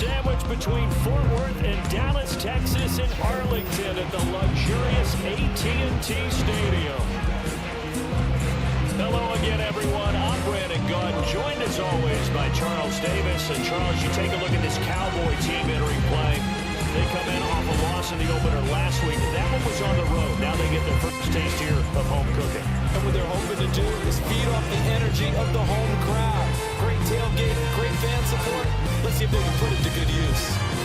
Sandwiched between Fort Worth and Dallas, Texas, and Arlington at the luxurious AT&T Stadium. Hello again, everyone. I'm Brandon Gunn, joined as always by Charles Davis. And Charles, you take a look at this Cowboy team entering play. They come in off a loss in the opener last week. That one was on the road. Now they get their first taste here of home cooking. And what they're hoping to do is feed off the energy of the home crowd. Great tailgate, great fan support. Let's see if they can put it to good use.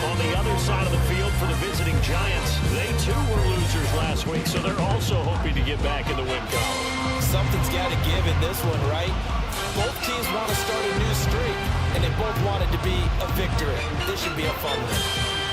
On the other side of the field for the visiting Giants, they too were losers last week, so they're also hoping to get back in the win column. Something's got to give in this one, right? Both teams want to start a new streak, and they both want it to be a victory. This should be a fun one.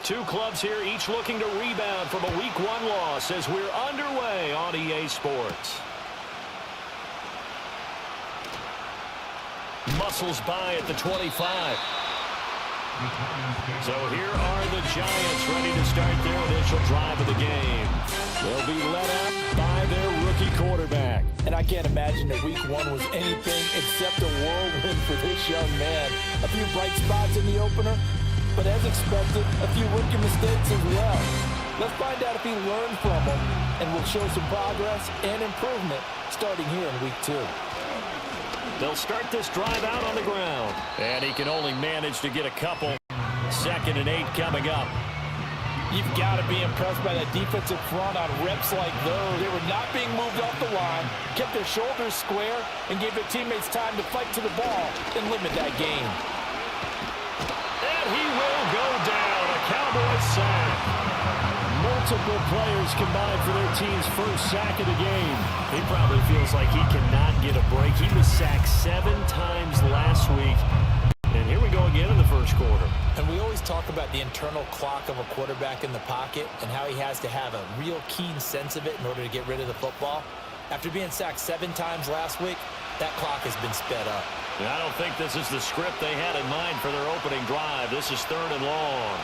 Two clubs here, each looking to rebound from a Week 1 loss as we're underway on EA Sports. Muscles by at the 25. So here are the Giants ready to start their initial drive of the game. They'll be led up by their rookie quarterback. And I can't imagine that Week 1 was anything except a whirlwind for this young man. A few bright spots in the opener, but as expected, a few rookie mistakes as well. Let's find out if he learned from them, and will show some progress and improvement starting here in Week 2. They'll start this drive out on the ground, and he can only manage to get a couple. 2nd and 8 coming up. You've got to be impressed by that defensive front on reps like those. They were not being moved off the line, kept their shoulders square, and gave their teammates time to fight to the ball and limit that gain. And he will go down, a Cowboys sack. Multiple players combined for their team's first sack of the game. He probably feels like he cannot get a break. He was sacked 7 times last week. And here we go again in the first quarter. And we always talk about the internal clock of a quarterback in the pocket and how he has to have a real keen sense of it in order to get rid of the football. After being sacked 7 times last week, that clock has been sped up. And I don't think this is the script they had in mind for their opening drive. This is 3rd and long.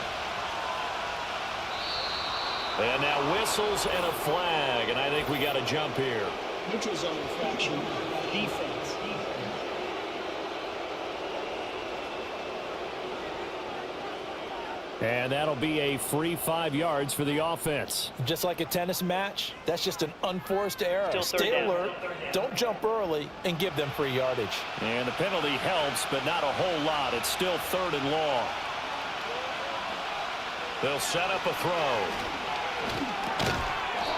And now whistles and a flag, and I think we got a jump here. Neutral zone infraction, defense. And that'll be a free 5 yards for the offense. Just like a tennis match, that's just an unforced error. Stay alert, don't jump early, and give them free yardage. And the penalty helps, but not a whole lot. It's still 3rd and long. They'll set up a throw.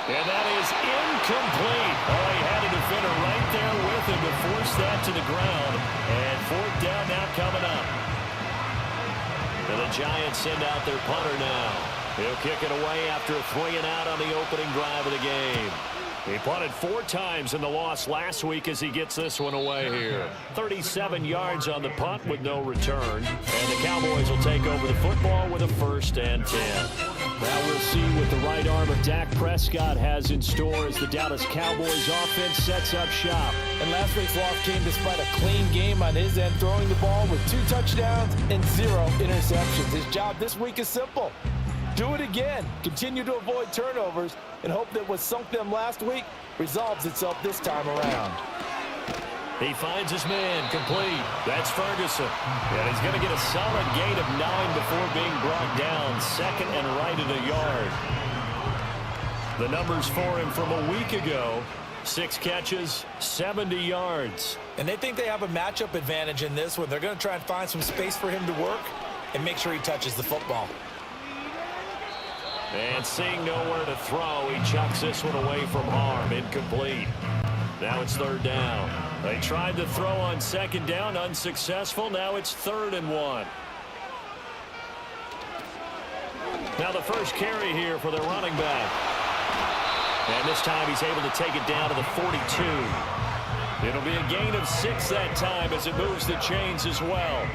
And that is incomplete. Oh, he had a defender right there with him to force that to the ground. And 4th down now coming up. And the Giants send out their punter now. He'll kick it away after a 3 and out on the opening drive of the game. He punted 4 times in the loss last week as he gets this one away here. 37 yards on the punt with no return. And the Cowboys will take over the football with a 1st and 10. Now we'll see what the right arm of Dak Prescott has in store as the Dallas Cowboys offense sets up shop. And last week's loss came despite a clean game on his end, throwing the ball with 2 touchdowns and 0 interceptions. His job this week is simple. Do it again. Continue to avoid turnovers and hope that what sunk them last week resolves itself this time around. He finds his man complete. That's Ferguson. And he's going to get a solid gain of 9 before being brought down. 2nd and right at a yard. The numbers for him from a week ago. 6 catches, 70 yards. And they think they have a matchup advantage in this one. They're going to try and find some space for him to work and make sure he touches the football. And seeing nowhere to throw, he chucks this one away from harm. Incomplete. Now it's 3rd down. They tried to throw on second down, unsuccessful. Now it's 3rd and 1. Now the first carry here for the running back. And this time he's able to take it down to the 42. It'll be a gain of 6 that time as it moves the chains as well.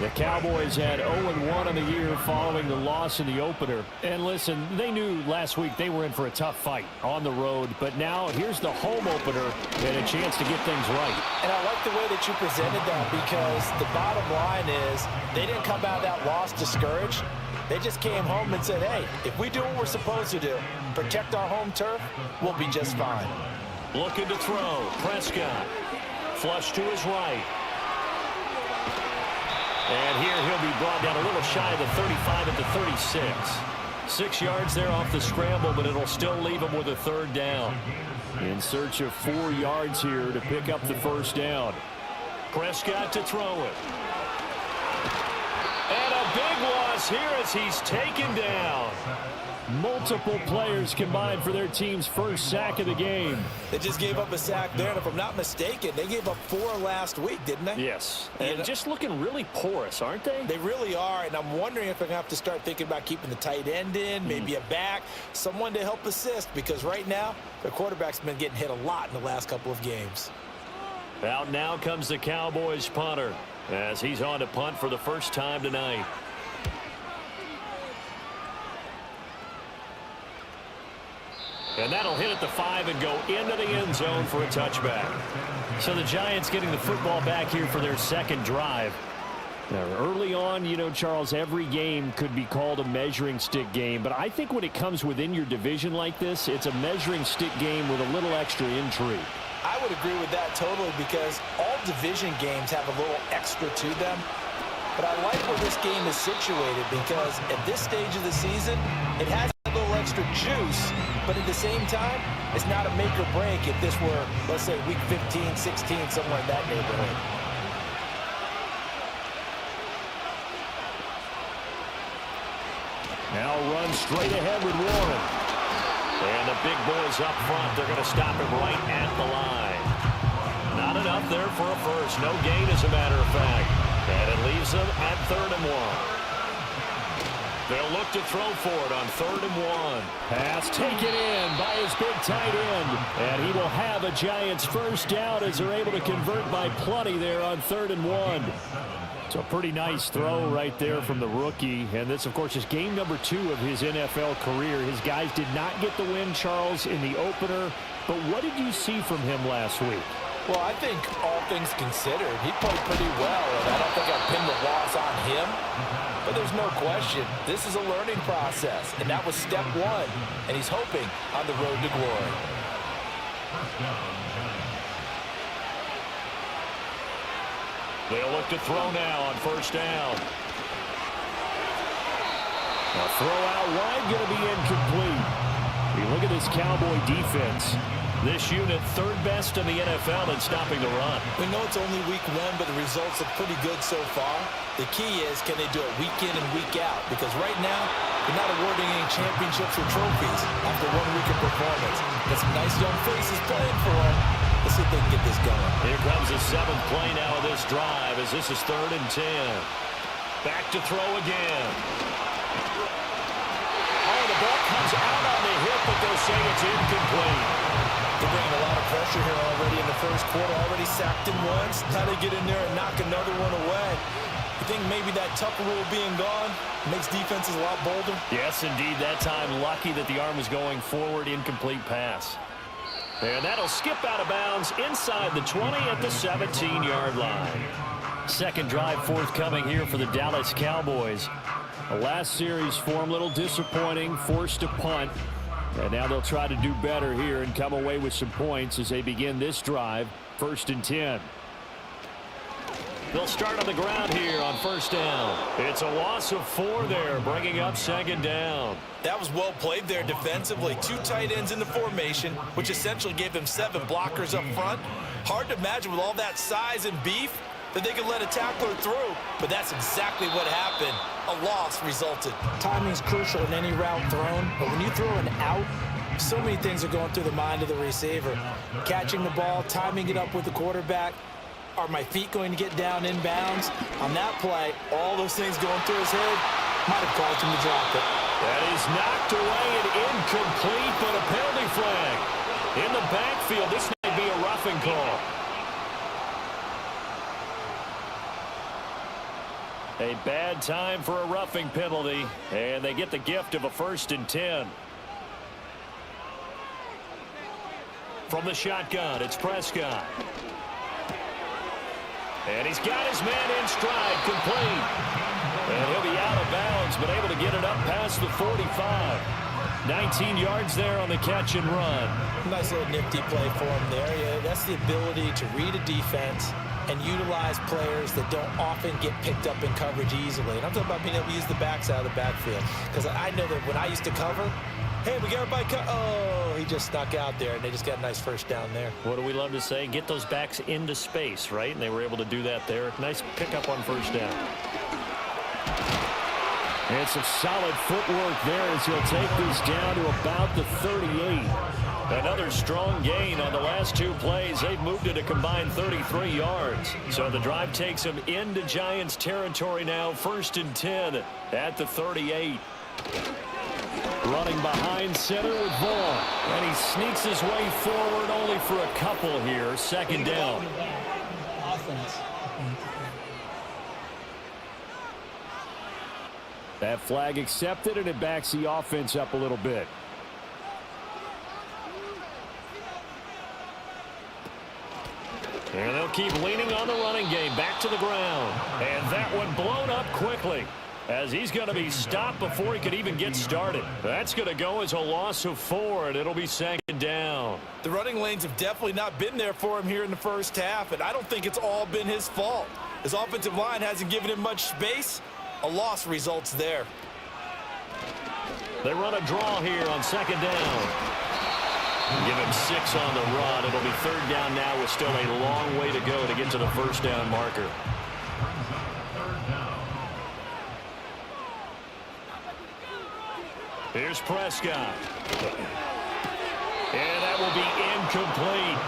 The Cowboys had 0-1 on the year following the loss in the opener. And listen, they knew last week they were in for a tough fight on the road. But now here's the home opener and a chance to get things right. And I like the way that you presented that, because the bottom line is they didn't come out of that loss discouraged. They just came home and said, hey, if we do what we're supposed to do, protect our home turf, we'll be just fine. Looking to throw. Prescott. Flush to his right. And here he'll be brought down a little shy of the 35 at the 36. 6 yards there off the scramble, but it'll still leave him with a 3rd down. In search of 4 yards here to pick up the 1st down. Prescott to throw it. And a big loss here as he's taken down. Multiple players combined for their team's first sack of the game. They just gave up a sack there, and if I'm not mistaken, they gave up 4 last week, didn't they? Yes. And just looking really porous, aren't they? They really are, and I'm wondering if they're going to have to start thinking about keeping the tight end in, maybe a back, someone to help assist, because right now, their quarterback's been getting hit a lot in the last couple of games. Out now comes the Cowboys punter as he's on to punt for the first time tonight. And that'll hit at the 5 and go into the end zone for a touchback. So the Giants getting the football back here for their second drive. Now, early on, you know, Charles, every game could be called a measuring stick game. But I think when it comes within your division like this, it's a measuring stick game with a little extra intrigue. I would agree with that totally, because all division games have a little extra to them. But I like where this game is situated, because at this stage of the season, it has a little extra juice. But at the same time, it's not a make or break if this were, let's say, week 15, 16, somewhere in that neighborhood. Now run straight ahead with Warren. And the big boys up front, they're going to stop him right at the line. Not enough there for a first. No gain, as a matter of fact. And it leaves them at 3rd and 1. They'll look to throw for it on 3rd and 1. Pass taken in by his big tight end. And he will have a Giants first down as they're able to convert by plenty there on 3rd and 1. So a pretty nice throw right there from the rookie. And this, of course, is game number 2 of his NFL career. His guys did not get the win, Charles, in the opener. But what did you see from him last week? Well, I think all things considered, he played pretty well. And I don't think I'd pin the loss on him. But there's no question, this is a learning process, and that was step 1, and he's hoping on the road to glory. They'll look to throw now on 1st down. A throw out wide, going to be incomplete. You look at this Cowboy defense. This unit 3rd best in the NFL in stopping the run. We know it's only week 1, but the results look pretty good so far. The key is, can they do it week in and week out? Because right now, they're not awarding any championships or trophies after 1 week of performance. Got some nice young faces playing for them. Let's see if they can get this going. Here comes the 7th play now of this drive as this is 3rd and 10. Back to throw again. Oh, the ball comes out on the hip, but they'll say it's incomplete. They're bringing a lot of pressure here already in the first quarter. Already sacked him once. Now they get in there and knock another one away. You think maybe that Tucker rule being gone makes defenses a lot bolder? Yes, indeed. That time, lucky that the arm was going forward. Incomplete pass. And that'll skip out of bounds inside the 20 at the 17-yard line. Second drive forthcoming here for the Dallas Cowboys. The last series for them, a little disappointing, forced to punt. And now they'll try to do better here and come away with some points as they begin this drive, 1st and 10. They'll start on the ground here on 1st down. It's a loss of 4 there, bringing up 2nd down. That was well played there defensively. 2 tight ends in the formation, which essentially gave them 7 blockers up front. Hard to imagine with all that size and beef that they could let a tackler through, but that's exactly what happened. A loss resulted. Timing's crucial in any route thrown, but when you throw an out, So many things are going through the mind of the receiver. Catching the ball, timing it up with the quarterback. Are my feet going to get down in bounds? On that play, all those things going through his head might have caused him to drop it. That is knocked away and incomplete, but a penalty flag. In the backfield, this might be a roughing call. A bad time for a roughing penalty, and they get the gift of a 1st and 10. From the shotgun, it's Prescott. And he's got his man in stride, complete. And he'll be out of bounds, but able to get it up past the 45. 19 yards there on the catch and run. Nice little nifty play for him there. Yeah, that's the ability to read a defense and utilize players that don't often get picked up in coverage easily. And I'm talking about being able to use the backs out of the backfield. Because I know that when I used to cover, hey, we got everybody oh, he just snuck out there, and they just got a nice first down there. What do we love to say? Get those backs into space, right? And they were able to do that there. Nice pickup on first down. And some solid footwork there as he'll take this down to about the 38. Another strong gain on the last 2 plays. They've moved it a combined 33 yards. So the drive takes them into Giants territory now. 1st and 10 at the 38. Running behind center with Vaughn. And he sneaks his way forward only for a couple here. 2nd down. Offense. That flag accepted, and it backs the offense up a little bit. And they'll keep leaning on the running game. Back to the ground. And that one blown up quickly, as he's going to be stopped before he could even get started. That's going to go as a loss of 4, and it'll be 2nd down. The running lanes have definitely not been there for him here in the first half, and I don't think it's all been his fault. His offensive line hasn't given him much space. A loss results there. They run a draw here on 2nd down. Give him 6 on the run. It'll be 3rd down now with still a long way to go to get to the 1st down marker. Here's Prescott. And that will be incomplete.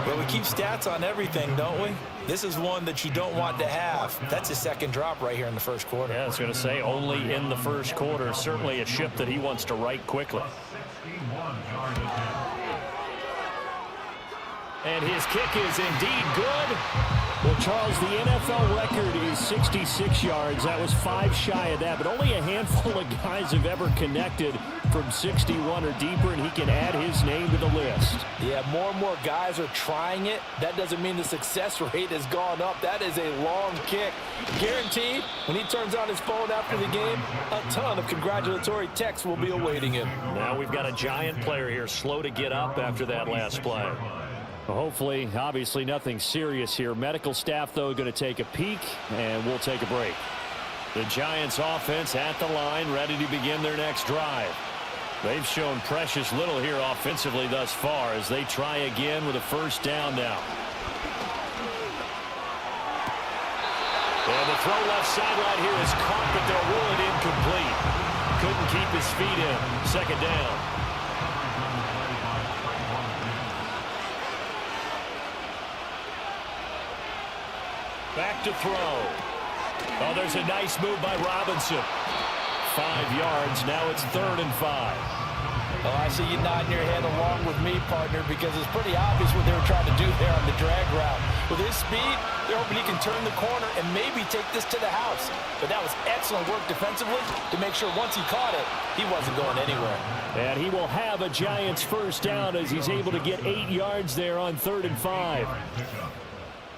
Well, we keep stats on everything, don't we? This is one that you don't want to have. That's his 2nd drop right here in the 1st quarter. Yeah, I was going to say only in the 1st quarter. Certainly a ship that he wants to right quickly. And his kick is indeed good. Well, Charles, the NFL record is 66 yards. That was 5 shy of that, but only a handful of guys have ever connected from 61 or deeper, and he can add his name to the list. Yeah, more and more guys are trying it. That doesn't mean the success rate has gone up. That is a long kick. Guaranteed, when he turns on his phone after the game, a ton of congratulatory texts will be awaiting him. Now we've got a Giant player here slow to get up after that last play. Well, hopefully, obviously nothing serious here. Medical staff, though, going to take a peek, and we'll take a break. The Giants offense at the line, ready to begin their next drive. They've shown precious little here offensively thus far as they try again with a 1st down now. And the throw left sideline here is caught, but they'll rule it incomplete. Couldn't keep his feet in. 2nd down. Back to throw. Oh, there's a nice move by Robinson. 5 yards. Now it's 3rd and 5. Oh, I see you nodding your head along with me, partner, because it's pretty obvious what they were trying to do there on the drag route. With his speed, they're hoping he can turn the corner and maybe take this to the house. But that was excellent work defensively to make sure once he caught it, he wasn't going anywhere. And he will have a Giants 1st down as he's able to get 8 yards there on 3rd and 5.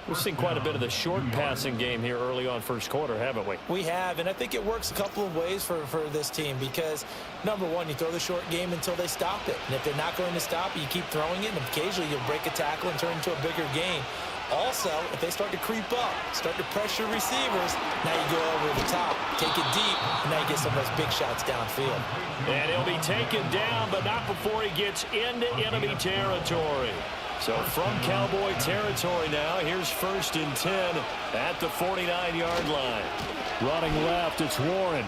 We've seen quite a bit of the short passing game here early on 1st quarter, haven't we? We have, and I think it works a couple of ways for this team because, number one, you throw the short game until they stop it. And if they're not going to stop it, you keep throwing it, and occasionally you'll break a tackle and turn it into a bigger gain. Also, if they start to creep up, start to pressure receivers, now you go over the top, take it deep, and now you get some of those big shots downfield. And he'll be taken down, but not before he gets into enemy territory. So from Cowboy territory now, here's 1st and 10 at the 49-yard line. Running left, it's Warren.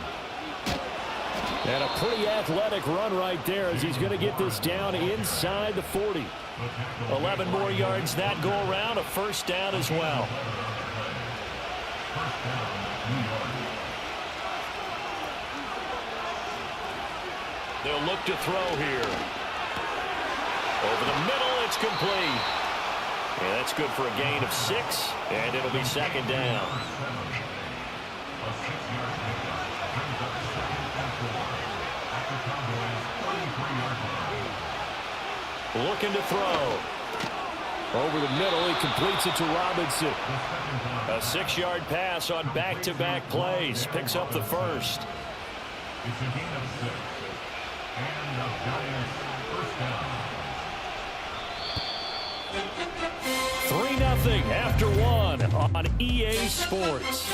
And a pretty athletic run right there as he's going to get this down inside the 40. 11 more yards that go around, a first down as well. They'll look to throw here. Over the middle, it's complete. Yeah, that's good for a gain of 6, and it'll be second down. Looking to throw. Over the middle, he completes it to Robinson. A 6-yard pass on back-to-back plays. Picks up the first. It's a gain of 6. And the Giants first down. 3-0 after 1 on EA Sports.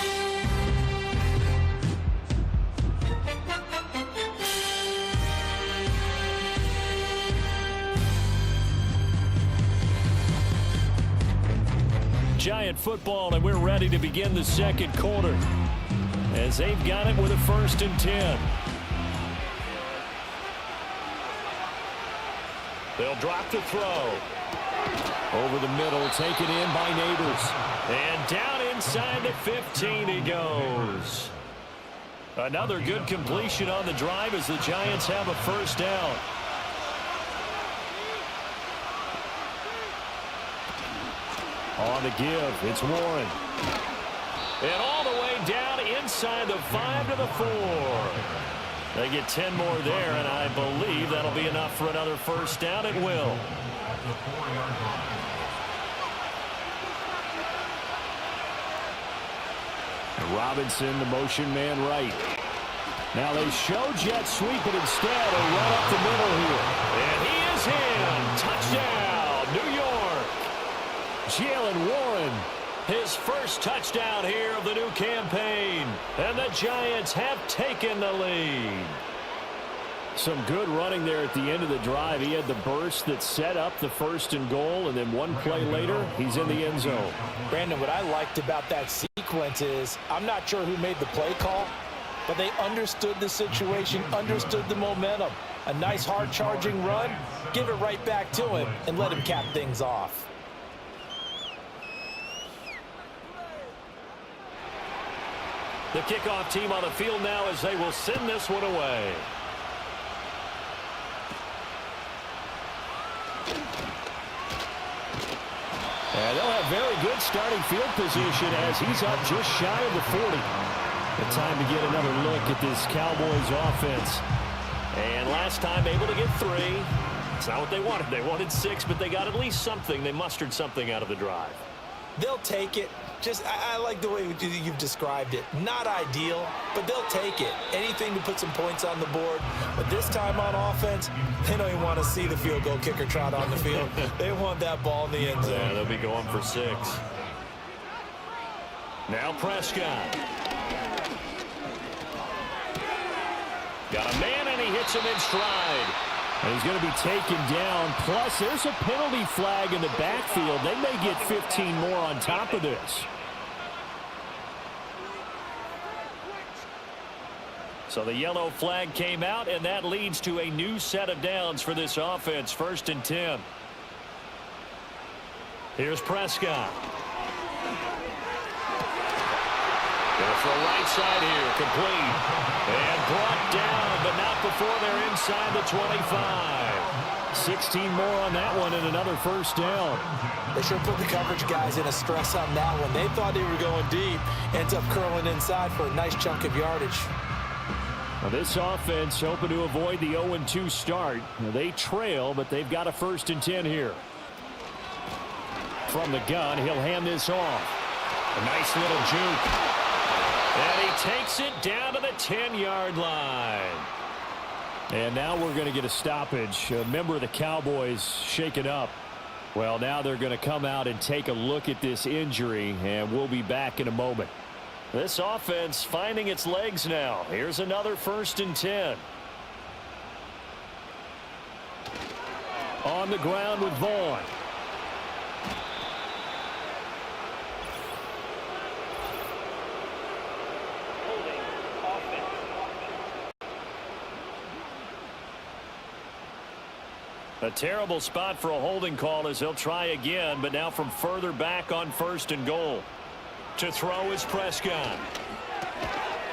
Giant football, and we're ready to begin the second quarter as they've got it with a 1st and 10. They'll drop the throw. Over the middle, taken in by Neighbors. And down inside the 15 he goes. Another good completion on the drive as the Giants have a first down. On the give, it's Warren. And all the way down inside the 5 to the 4. They get 10 more there, and I believe that'll be enough for another first down. It will. Robinson, the motion man right. Now they show jet sweep, but instead a run up the middle here. And he is in. Touchdown, New York. Jalen Warren, his first touchdown here of the new campaign. And the Giants have taken the lead. Some good running there at the end of the drive. He had the burst that set up the 1st and goal, and then one play later, he's in the end zone. Brandon, what I liked about that sequence is I'm not sure who made the play call, but they understood the situation, understood the momentum. A nice hard-charging run, give it right back to him, and let him cap things off. The kickoff team on the field now as they will send this one away. And they'll have very good starting field position as he's up just shy of the 40. The time to get another look at this Cowboys offense. And last time able to get 3. It's not what they wanted. They wanted 6, but they got at least something. They mustered something out of the drive. They'll take it. I like the way you've described it. Not ideal, but they'll take it. Anything to put some points on the board. But this time on offense, they don't even want to see the field goal kicker trot on the field. They want that ball in the end zone. Yeah, they'll be going for 6. Now Prescott. Got a man, and he hits him in stride. And he's going to be taken down. Plus, there's a penalty flag in the backfield. They may get 15 more on top of this. So the yellow flag came out, and that leads to a new set of downs for this offense. 1st and 10. Here's Prescott. Going for a right side here, complete. And brought down, but not before they're inside the 25. 16 more on that one and another first down. They sure put the coverage guys in a stress on that one. They thought they were going deep. Ends up curling inside for a nice chunk of yardage. Well, this offense hoping to avoid the 0-2 start. They trail, but they've got a 1st and 10 here. From the gun, he'll hand this off. A nice little juke. And he takes it down to the 10-yard line. And now we're going to get a stoppage. A member of the Cowboys shaken up. Well, now they're going to come out and take a look at this injury, and we'll be back in a moment. This offense finding its legs now. Here's another 1st and 10. On the ground with Vaughn. A terrible spot for a holding call as he'll try again, but now from further back on 1st and goal. To throw is Prescott.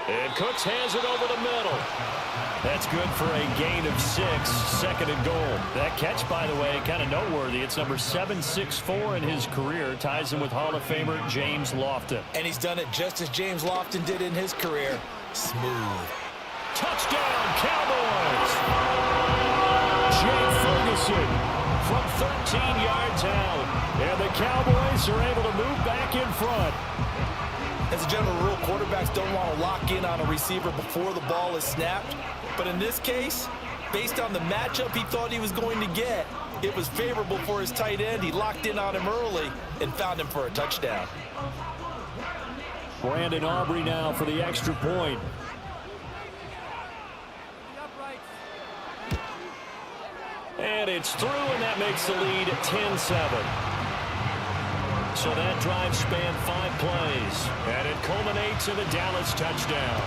And Cooks has it over the middle. That's good for a gain of 6, 2nd and goal. That catch, by the way, kind of noteworthy. It's number 764 in his career. Ties him with Hall of Famer James Lofton. And he's done it just as James Lofton did in his career. Smooth. Touchdown, Cowboys! Jay Ferguson from 13 yards out. And the Cowboys are able to move back in front. As a general rule, quarterbacks don't want to lock in on a receiver before the ball is snapped. But in this case, based on the matchup he thought he was going to get, it was favorable for his tight end. He locked in on him early and found him for a touchdown. Brandon Aubrey now for the extra point. And it's through, and that makes the lead 10-7. So that drive spanned 5 plays, and it culminates in a Dallas touchdown.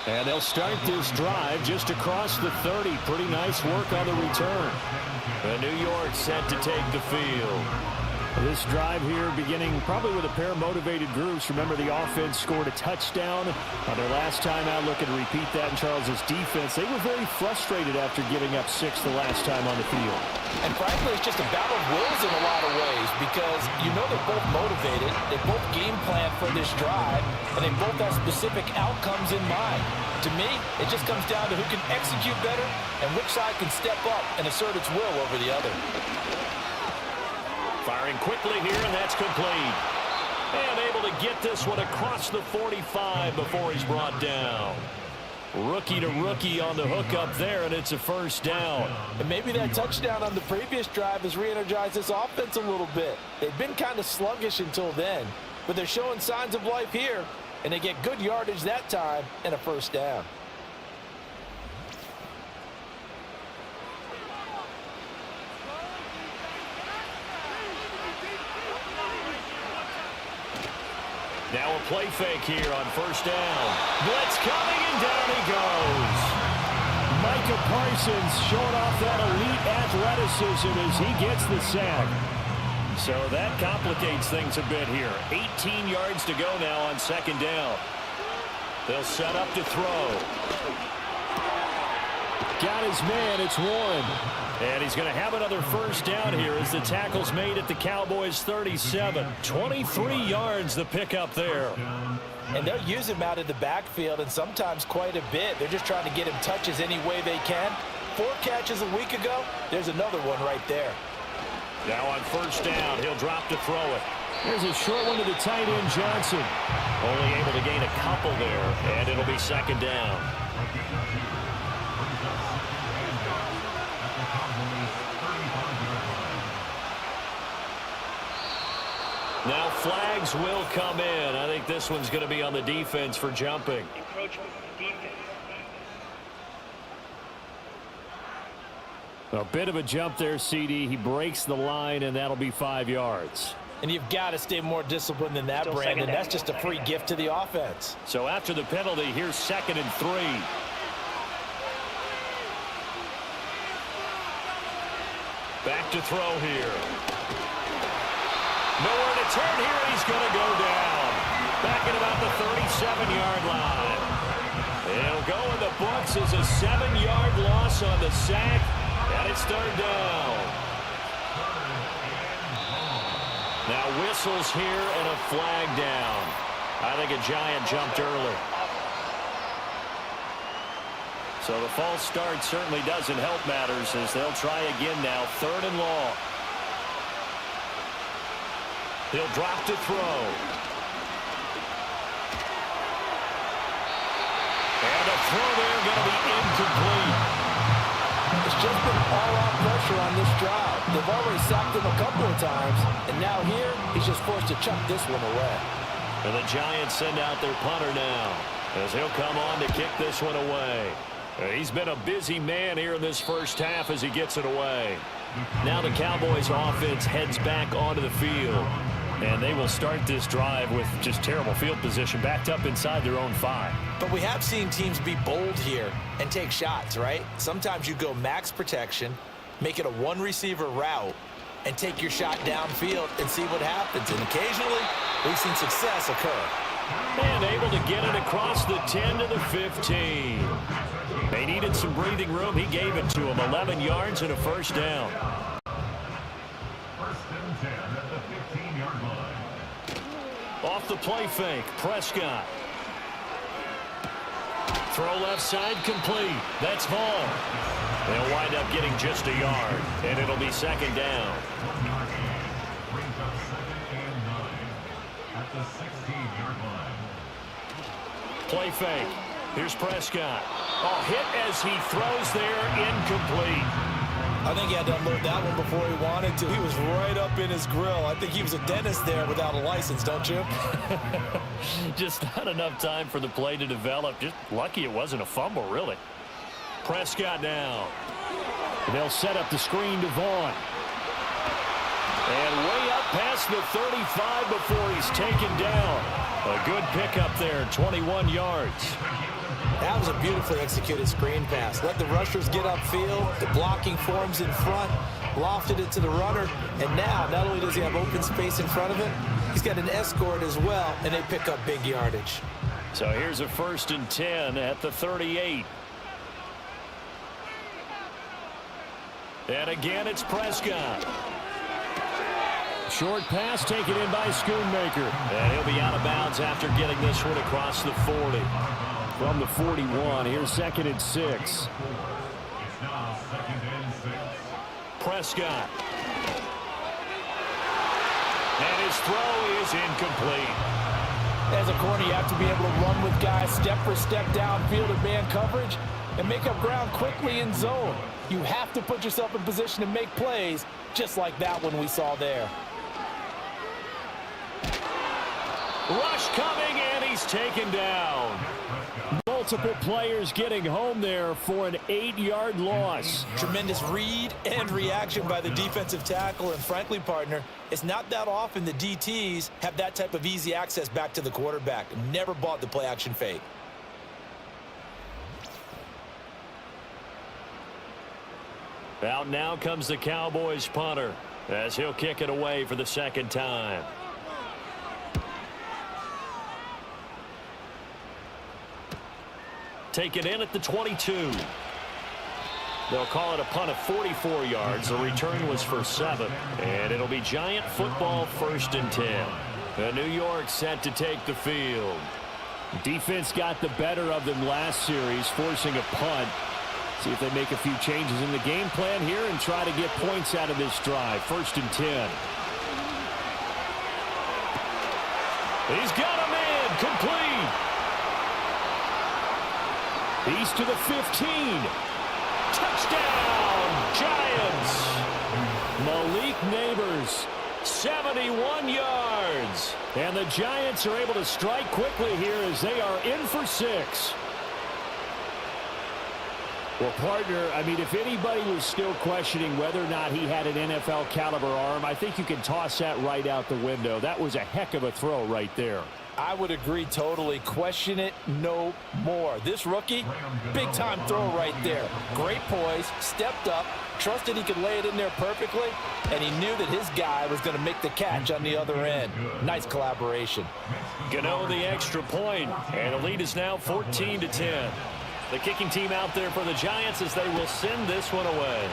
And they'll start this drive just across the 30. Pretty nice work on the return. And New York set to take the field. This drive here beginning probably with a pair of motivated groups. Remember, the offense scored a touchdown on their last time out. Looking to repeat that in Charles's defense. They were very frustrated after giving up 6 the last time on the field. And frankly, it's just a battle of wills in a lot of ways because you know they're both motivated. They both game plan for this drive, and they both have specific outcomes in mind. To me, it just comes down to who can execute better and which side can step up and assert its will over the other. Firing quickly here, and that's complete. And able to get this one across the 45 before he's brought down. Rookie to rookie on the hook up there, and it's a first down. And maybe that touchdown on the previous drive has re-energized this offense a little bit. They've been kind of sluggish until then, but they're showing signs of life here, and they get good yardage that time and a first down. Now a play fake here on first down. Blitz coming, and down he goes. Micah Parsons showing off that elite athleticism as he gets the sack. So that complicates things a bit here. 18 yards to go now on 2nd down. They'll set up to throw. Got his man, it's Warren. And he's going to have another first down here as the tackle's made at the Cowboys 37. 23 yards the pickup there. And they'll use him out of the backfield, and sometimes quite a bit. They're just trying to get him touches any way they can. 4 catches a week ago, there's another one right there. Now on first down, he'll drop to throw it. There's a short one to the tight end, Johnson. Only able to gain a couple there, and it'll be 2nd down. Now flags will come in. I think this one's going to be on the defense for jumping. A bit of a jump there, CD. He breaks the line, and that'll be 5 yards. And you've got to stay more disciplined than that, Brandon. That's just a free gift to the offense. So after the penalty, here's 2nd and 3. Back to throw here. Nowhere to turn here, and he's going to go down. Back at about the 37-yard line. It'll go in the books as a 7-yard loss on the sack, and it's 3rd down. Now whistles here and a flag down. I think a Giant jumped early. So the false start certainly doesn't help matters as they'll try again now. 3rd and long. He'll drop to throw. And the throw there going to be incomplete. It's just been all-out pressure on this drive. They've already sacked him a couple of times, and now here he's just forced to chuck this one away. And the Giants send out their punter now as he'll come on to kick this one away. He's been a busy man here in this first half as he gets it away. Now the Cowboys offense heads back onto the field. And they will start this drive with just terrible field position, backed up inside their own 5. But we have seen teams be bold here and take shots, right? Sometimes you go max protection, make it a one-receiver route, and take your shot downfield and see what happens. And occasionally, we've seen success occur. And able to get it across the 10 to the 15. They needed some breathing room. He gave it to them. 11 yards and a first down. First and 10 at the 15-yard line. Off the play fake, Prescott. Throw left side complete. That's Vaughn. They'll wind up getting just a yard, and it'll be second down. 1 yard gain brings up 2nd and 9 at the 16-yard line. Play fake. Here's Prescott. Oh, hit as he throws there, incomplete. I think he had to unload that one before he wanted to. He was right up in his grill. I think he was a dentist there without a license, don't you? Just not enough time for the play to develop. Just lucky it wasn't a fumble, really. Prescott now. They'll set up the screen to Vaughn. And way up past the 35 before he's taken down. A good pickup there, 21 yards. That was a beautifully executed screen pass. Let the rushers get upfield. The blocking forms in front. Lofted it to the runner. And now, not only does he have open space in front of him, he's got an escort as well, and they pick up big yardage. So here's a 1st and 10 at the 38. And again, it's Prescott. Short pass taken in by Schoonmaker. And he'll be out of bounds after getting this one across the 40. From the 41, here's 2nd and 6. It's now 2nd and 6. Prescott. And his throw is incomplete. As a corner, you have to be able to run with guys step for step downfield in man coverage and make up ground quickly in zone. You have to put yourself in position to make plays, just like that one we saw there. Rush coming, and he's taken down. Multiple players getting home there for an 8-yard loss. Tremendous read and reaction by the defensive tackle, and frankly, partner, it's not that often the DTs have that type of easy access back to the quarterback. Never bought the play-action fake. Out now comes the Cowboys punter as he'll kick it away for the 2nd time. Take it in at the 22. They'll call it a punt of 44 yards. The return was for 7. And it'll be Giant football 1st and 10. The New York set to take the field. Defense got the better of them last series, forcing a punt. See if they make a few changes in the game plan here and try to get points out of this drive. 1st and 10. He's got him in. Complete. He's to the 15. Touchdown, Giants. Malik Neighbors, 71 yards. And the Giants are able to strike quickly here as they are in for 6. Well, partner, I mean, if anybody was still questioning whether or not he had an NFL caliber arm, I think you can toss that right out the window. That was a heck of a throw right there. I would agree totally. Question it no more. This rookie, big-time throw right there. Great poise, stepped up, trusted he could lay it in there perfectly, and he knew that his guy was going to make the catch on the other end. Nice collaboration. Gano the extra point, and the lead is now 14-10. The kicking team out there for the Giants as they will send this one away.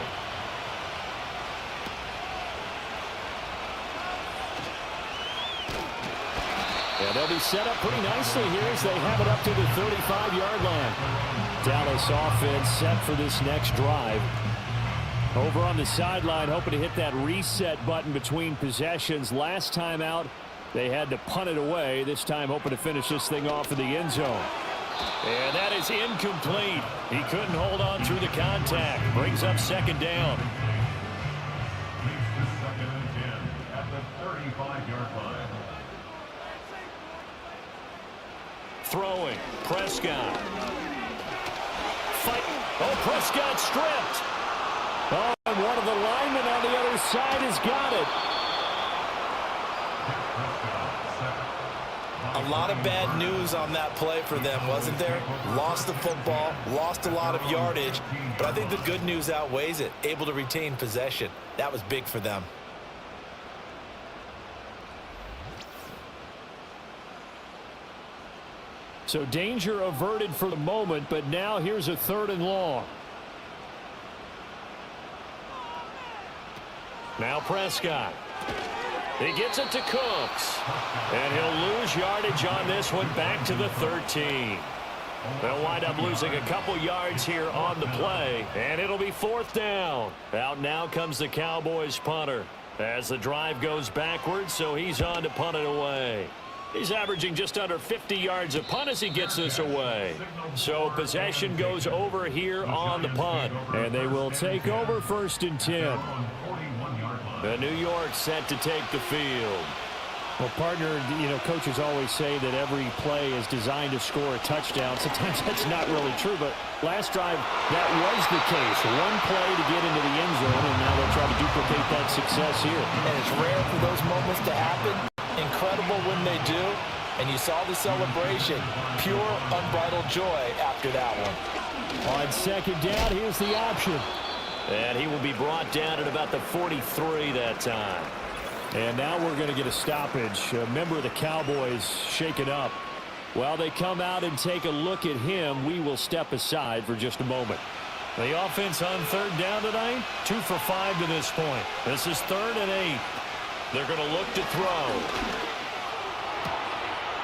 And they'll be set up pretty nicely here as they have it up to the 35-yard line. Dallas offense set for this next drive. Over on the sideline, hoping to hit that reset button between possessions. Last time out, they had to punt it away. This time, hoping to finish this thing off in the end zone. And that is incomplete. He couldn't hold on through the contact. Brings up 2nd down. Leads to 2nd and 10 at the 35-yard line. Throwing, Prescott. Fighting. Oh, Prescott stripped. Oh, and one of the linemen on the other side has got it. bad news on that play for them, wasn't there? Lost the football, lost a lot of yardage, but I think the good news outweighs it. Able to retain possession. That was big for them. So danger averted for the moment, but now here's a 3rd and long. Now Prescott. He gets it to Cooks. And he'll lose yardage on this one back to the 13. They'll wind up losing a couple yards here on the play. And it'll be 4th down. Out now comes the Cowboys punter. As the drive goes backwards, so he's on to punt it away. He's averaging just under 50 yards a punt as he gets this away. So possession goes over here on the punt. And they will take over 1st and 10. The New York set to take the field. Well, partner, coaches always say that every play is designed to score a touchdown. Sometimes that's not really true, but last drive, that was the case. One play to get into the end zone, and now they'll try to duplicate that success here. And it's rare for those moments to happen. Incredible when they do. And you saw the celebration. Pure, unbridled joy after that one. On 2nd down, here's the option. And he will be brought down at about the 43 that time. And now we're going to get a stoppage. A member of the Cowboys shaken up. While they come out and take a look at him, we will step aside for just a moment. The offense on 3rd down tonight, 2 for 5 to this point. This is 3rd and 8. They're going to look to throw.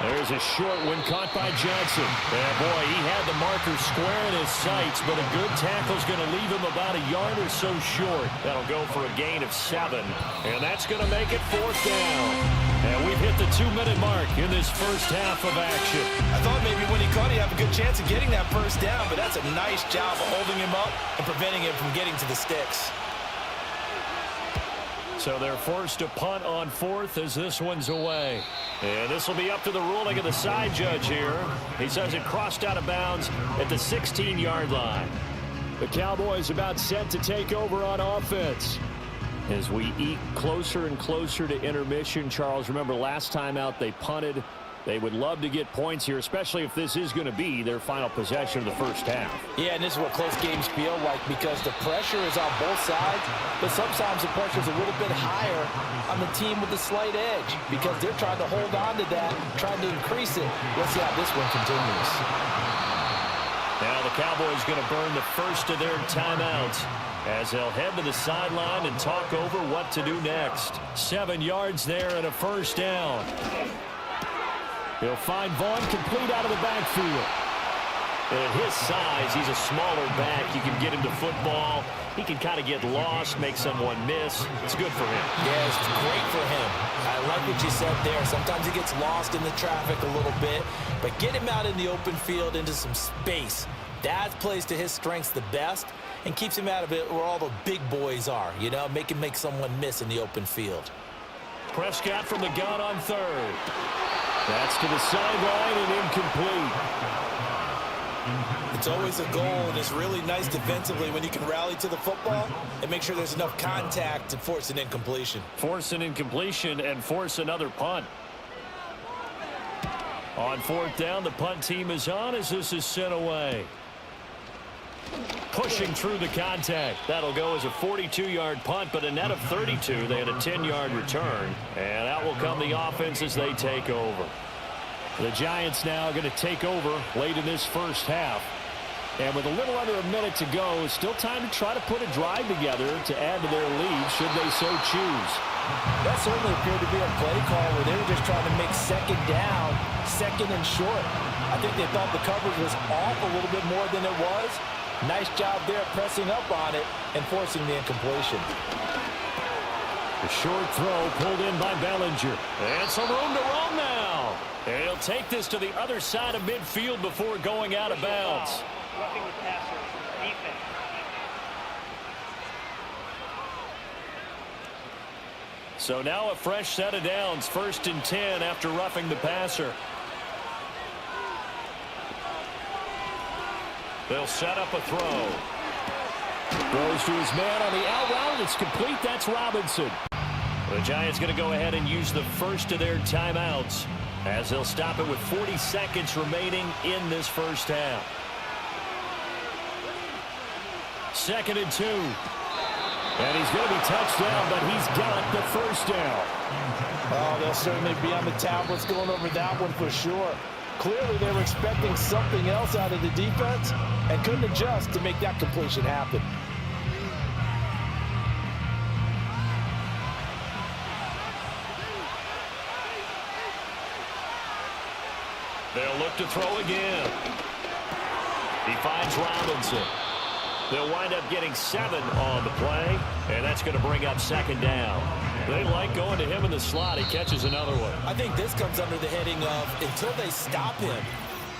There's a short one caught by Johnson. And boy, he had the marker square in his sights, but a good tackle's going to leave him about a yard or so short. That'll go for a gain of 7. And that's going to make it 4th down. And we've hit the 2-minute mark in this first half of action. I thought maybe when he caught it, he'd have a good chance of getting that first down, but that's a nice job of holding him up and preventing him from getting to the sticks. So they're forced to punt on 4th as this one's away. And this will be up to the ruling of the side judge here. He says it crossed out of bounds at the 16-yard line. The Cowboys about set to take over on offense. As we eke closer and closer to intermission, Charles, remember last time out they punted. They would love to get points here, especially if this is going to be their final possession of the first half. Yeah, and this is what close games feel like because the pressure is on both sides, but sometimes the pressure is a little bit higher on the team with the slight edge because they're trying to hold on to that, trying to increase it. Let's see how this one continues. Now the Cowboys going to burn the first of their timeouts as they'll head to the sideline and talk over what to do next. 7 yards there and a first down. He'll find Vaughn complete out of the backfield. And at his size, he's a smaller back. You can get him to football. He can kind of get lost, make someone miss. It's good for him. Yeah, it's great for him. I like what you said there. Sometimes he gets lost in the traffic a little bit, but get him out in the open field into some space. That plays to his strengths the best and keeps him out of it where all the big boys are, make him make someone miss in the open field. Prescott from the gun on 3rd. That's to the sideline and incomplete. It's always a goal, and it's really nice defensively when you can rally to the football and make sure there's enough contact to force an incompletion. Force an incompletion and force another punt. On 4th down, the punt team is on as this is sent away. Pushing through the contact. That'll go as a 42-yard punt, but a net of 32. They had a 10-yard return. And out will come the offense as they take over. The Giants now going to take over late in this first half. And with a little under a minute to go, still time to try to put a drive together to add to their lead should they so choose. That certainly appeared to be a play call where they were just trying to make 2nd down, 2nd and short. I think they thought the coverage was off a little bit more than it was. Nice job there pressing up on it and forcing the incompletion. The short throw pulled in by Bellinger. And some room to run now. And he'll take this to the other side of midfield before going out of bounds. Roughing the passer, defense. So now a fresh set of downs. 1st and 10 after roughing the passer. They'll set up a throw. Throws to his man on the out route. It's complete. That's Robinson. The Giants going to go ahead and use the first of their timeouts. as they'll stop it with 40 seconds remaining in this first half. 2nd and 2. And he's going to be touched down, but he's got the first down. Oh, they'll certainly be on the tablets going over that one for sure. Clearly, they were expecting something else out of the defense and couldn't adjust to make that completion happen. They'll look to throw again. He finds Robinson. They'll wind up getting 7 on the play, and that's going to bring up 2nd down. They like going to him in the slot. He catches another one. I think this comes under the heading of until they stop him,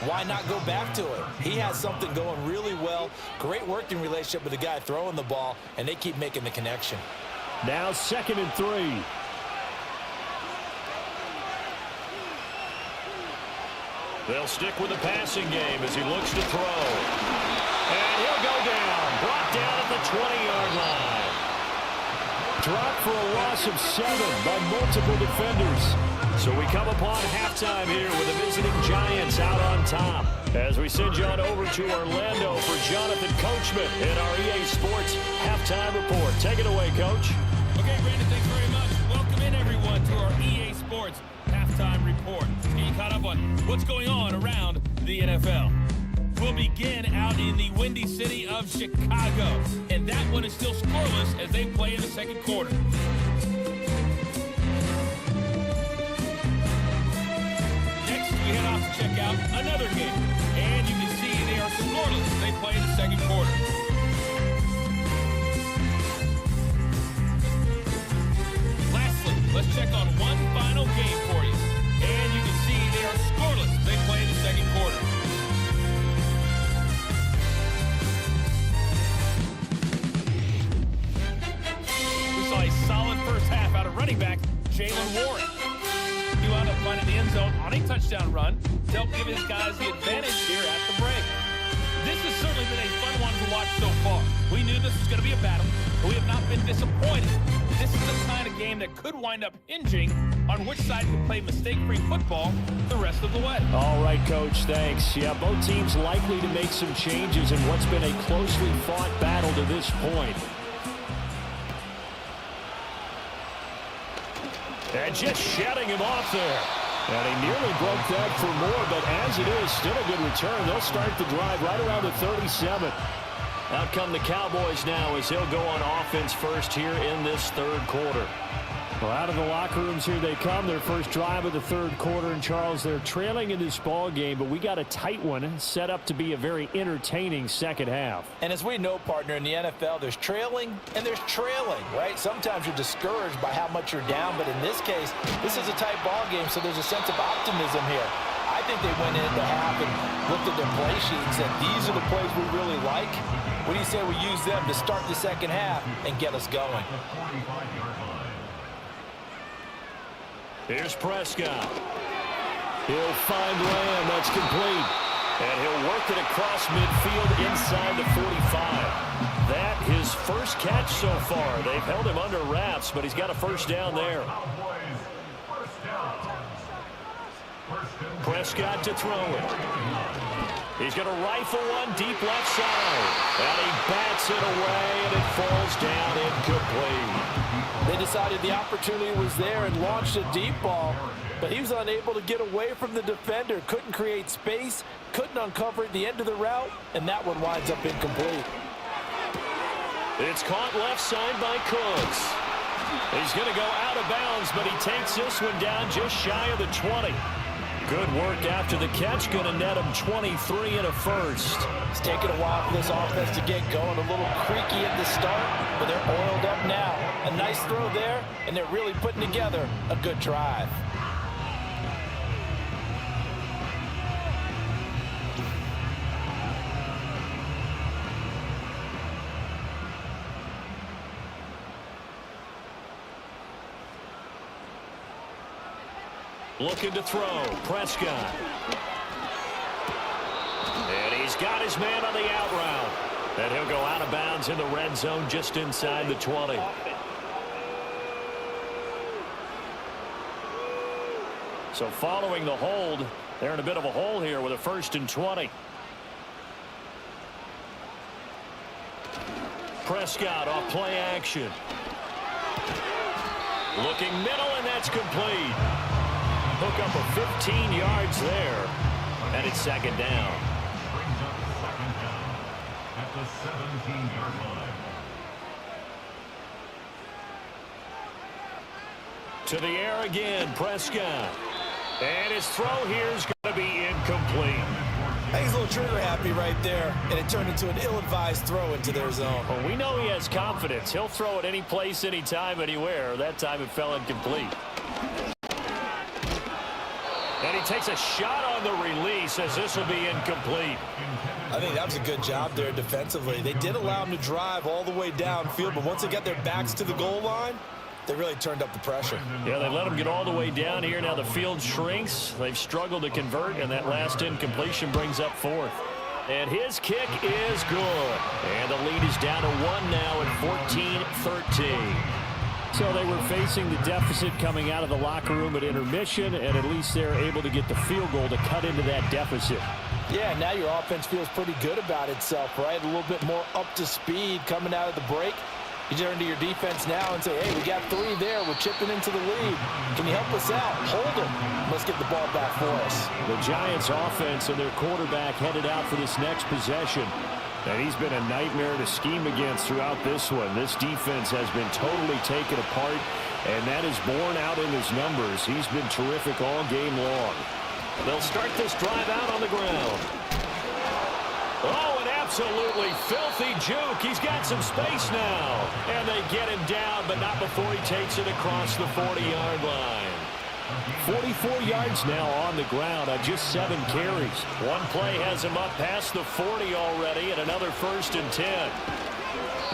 why not go back to it? He has something going really well, great working relationship with the guy throwing the ball, and they keep making the connection. Now 2nd and 3. They'll stick with the passing game as he looks to throw. And he'll go down. Brought down at the 20-yard line. Dropped for a loss of 7 by multiple defenders. So we come upon halftime here with the visiting Giants out on top. As we send you on over to Orlando for Jonathan Coachman in our EA Sports Halftime Report. Take it away, Coach. Okay, Brandon, thanks very much. Welcome in, everyone, to our EA Sports Halftime Report. Let's get you caught up on what's going on around the NFL. We'll begin out in the Windy City of Chicago, and that one is still scoreless as they play in the second quarter. Next, we head off to check out another game, and you can see they are scoreless as they play in the second quarter. Lastly, let's check on one final game for you, and you can see they are scoreless as they play in the second quarter. A solid first half out of running back Jaylen Warren. He wound up finding the end zone on a touchdown run to help give his guys the advantage here at the break. This has certainly been a fun one to watch so far. We knew this was going to be a battle, but we have not been disappointed. This is the kind of game that could wind up hinging on which side can play mistake-free football the rest of the way. All right, Coach, thanks. Yeah, both teams likely to make some changes in what's been a closely fought battle to this point. And just shutting him off there. And he nearly broke that for more, but as it is, still a good return. They'll start the drive right around the 37. Out come the Cowboys now as they'll go on offense first here in this third quarter. Well, out of the locker rooms here they come. Their first drive of the third quarter. And, Charles, they're trailing in this ball game, but we got a tight one set up to be a very entertaining second half. And as we know, partner, in the NFL, there's trailing and there's trailing, right? Sometimes you're discouraged by how much you're down, but in this case, this is a tight ball game, so there's a sense of optimism here. I think they went into half and looked at their play sheet and said, these are the plays we really like. What do you say we use them to start the second half and get us going? Here's Prescott. He'll find Lamb. That's complete. And he'll work it across midfield inside the 45. That his first catch so far. They've held him under wraps, but he's got a first down there. Prescott to throw it. He's going to rifle one deep left side. And he bats it away, and it falls down incomplete. They decided the opportunity was there and launched a deep ball, but he was unable to get away from the defender. Couldn't create space, couldn't uncover at the end of the route, and that one winds up incomplete. It's caught left side by Cooks. He's going to go out of bounds, but he takes this one down just shy of the 20. Good work after the catch. Going to net him 23 and a first. It's taken a while for this offense to get going. A little creaky at the start, but they're oiled up now. A nice throw there, and they're really putting together a good drive. Looking to throw, Prescott. And he's got his man on the out route. And he'll go out of bounds in the red zone just inside the 20. So following the hold, they're in a bit of a hole here with a 1st and 20. Prescott off play action. Looking middle, and that's complete. Hook up of 15 yards there, and it's 2nd down. Brings up 2nd down at the 17-yard line. To the air again, Prescott. And his throw here is going to be incomplete. I think he's a little trigger happy right there, and it turned into an ill-advised throw into their zone. Well, we know he has confidence. He'll throw it any place, anytime, anywhere. That time it fell incomplete. And he takes a shot on the release as this will be incomplete. I think that was a good job there defensively. They did allow him to drive all the way downfield, but once they got their backs to the goal line, they really turned up the pressure. Yeah, they let him get all the way down here. Now the field shrinks. They've struggled to convert, and that last incompletion brings up 4th. And his kick is good. And the lead is down to 1 now at 14-13. So they were facing the deficit coming out of the locker room at intermission, and at least they're able to get the field goal to cut into that deficit. Yeah, now your offense feels pretty good about itself, right? A little bit more up to speed coming out of the break. You turn to your defense now and say, hey, we got 3 there. We're chipping into the lead. Can you help us out? Hold them. Let's get the ball back for us. The Giants offense and their quarterback headed out for this next possession. And he's been a nightmare to scheme against throughout this one. This defense has been totally taken apart, and that is borne out in his numbers. He's been terrific all game long. They'll start this drive out on the ground. Oh, an absolutely filthy juke. He's got some space now. And they get him down, but not before he takes it across the 40-yard line. 44 yards now on the ground on just 7 carries. One play has him up past the 40 already, and another 1st and 10.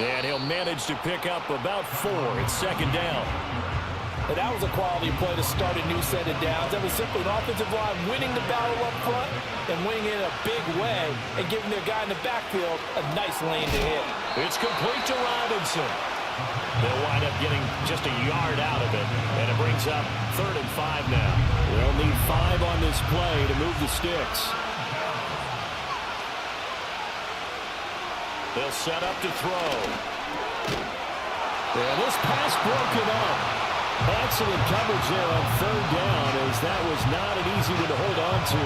And he'll manage to pick up about 4. It's 2nd down. And that was a quality play to start a new set of downs. That was simply an offensive line winning the battle up front and winning it in a big way and giving their guy in the backfield a nice lane to hit. It's complete to Robinson. They'll wind up getting just a yard out of it, and it brings up 3rd and 5 now. They'll need 5 on this play to move the sticks. They'll set up to throw. And this pass broken up. Excellent coverage there on 3rd down, as that was not an easy one to hold on to.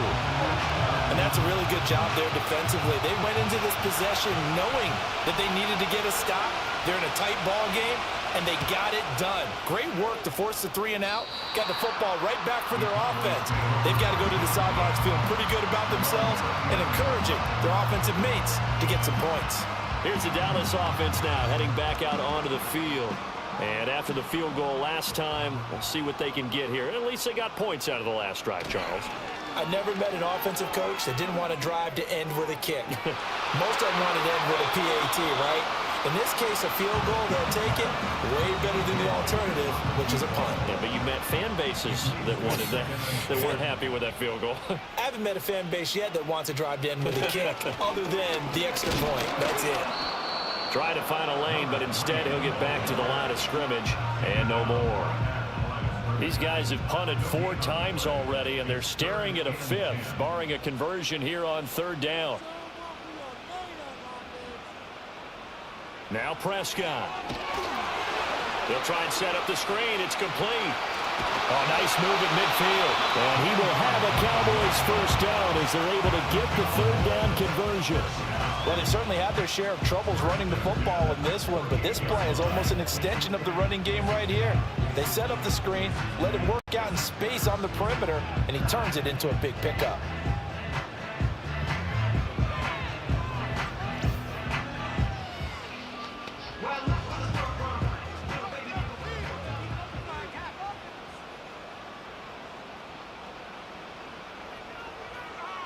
And that's a really good job there defensively. They went into this possession knowing that they needed to get a stop. They're in a tight ball game, and they got it done. Great work to force the 3 and out. Got the football right back for their offense. They've got to go to the sidelines feeling pretty good about themselves and encouraging their offensive mates to get some points. Here's the Dallas offense now heading back out onto the field. And after the field goal last time, we'll see what they can get here. At least they got points out of the last drive, Charles. I never met an offensive coach that didn't want to drive to end with a kick. Most of them wanted to end with a PAT, right? In this case, a field goal, they'll take it way better than the alternative, which is a punt. Yeah, but you met fan bases that wanted that, that weren't happy with that field goal. I haven't met a fan base yet that wants to drive to end with a kick, other than the extra point. That's it. Try to find a lane, but instead he'll get back to the line of scrimmage and no more. These guys have punted 4 times already, and they're staring at a 5th, barring a conversion here on 3rd down. Now Prescott. They'll try and set up the screen. It's complete. Oh, nice move at midfield. And he will have a Cowboys 1st down as they're able to get the 3rd down conversion. Well, they certainly had their share of troubles running the football in this one, but this play is almost an extension of the running game right here. They set up the screen, let him work out in space on the perimeter, and he turns it into a big pickup.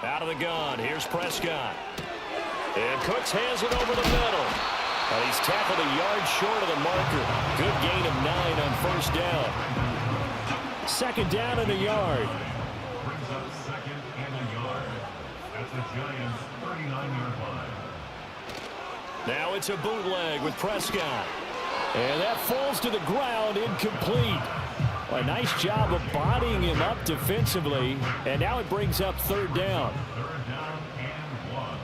Out of the gun, here's Prescott. And Cooks has it over the middle. And he's tackled a yard short of the marker. Good gain of 9 on 1st down. 2nd down and a yard. Brings up 2nd and a yard at the Giants' 39-yard line. Now it's a bootleg with Prescott. And that falls to the ground, incomplete. A nice job of bodying him up defensively, and now it brings up third down. Third down and 1.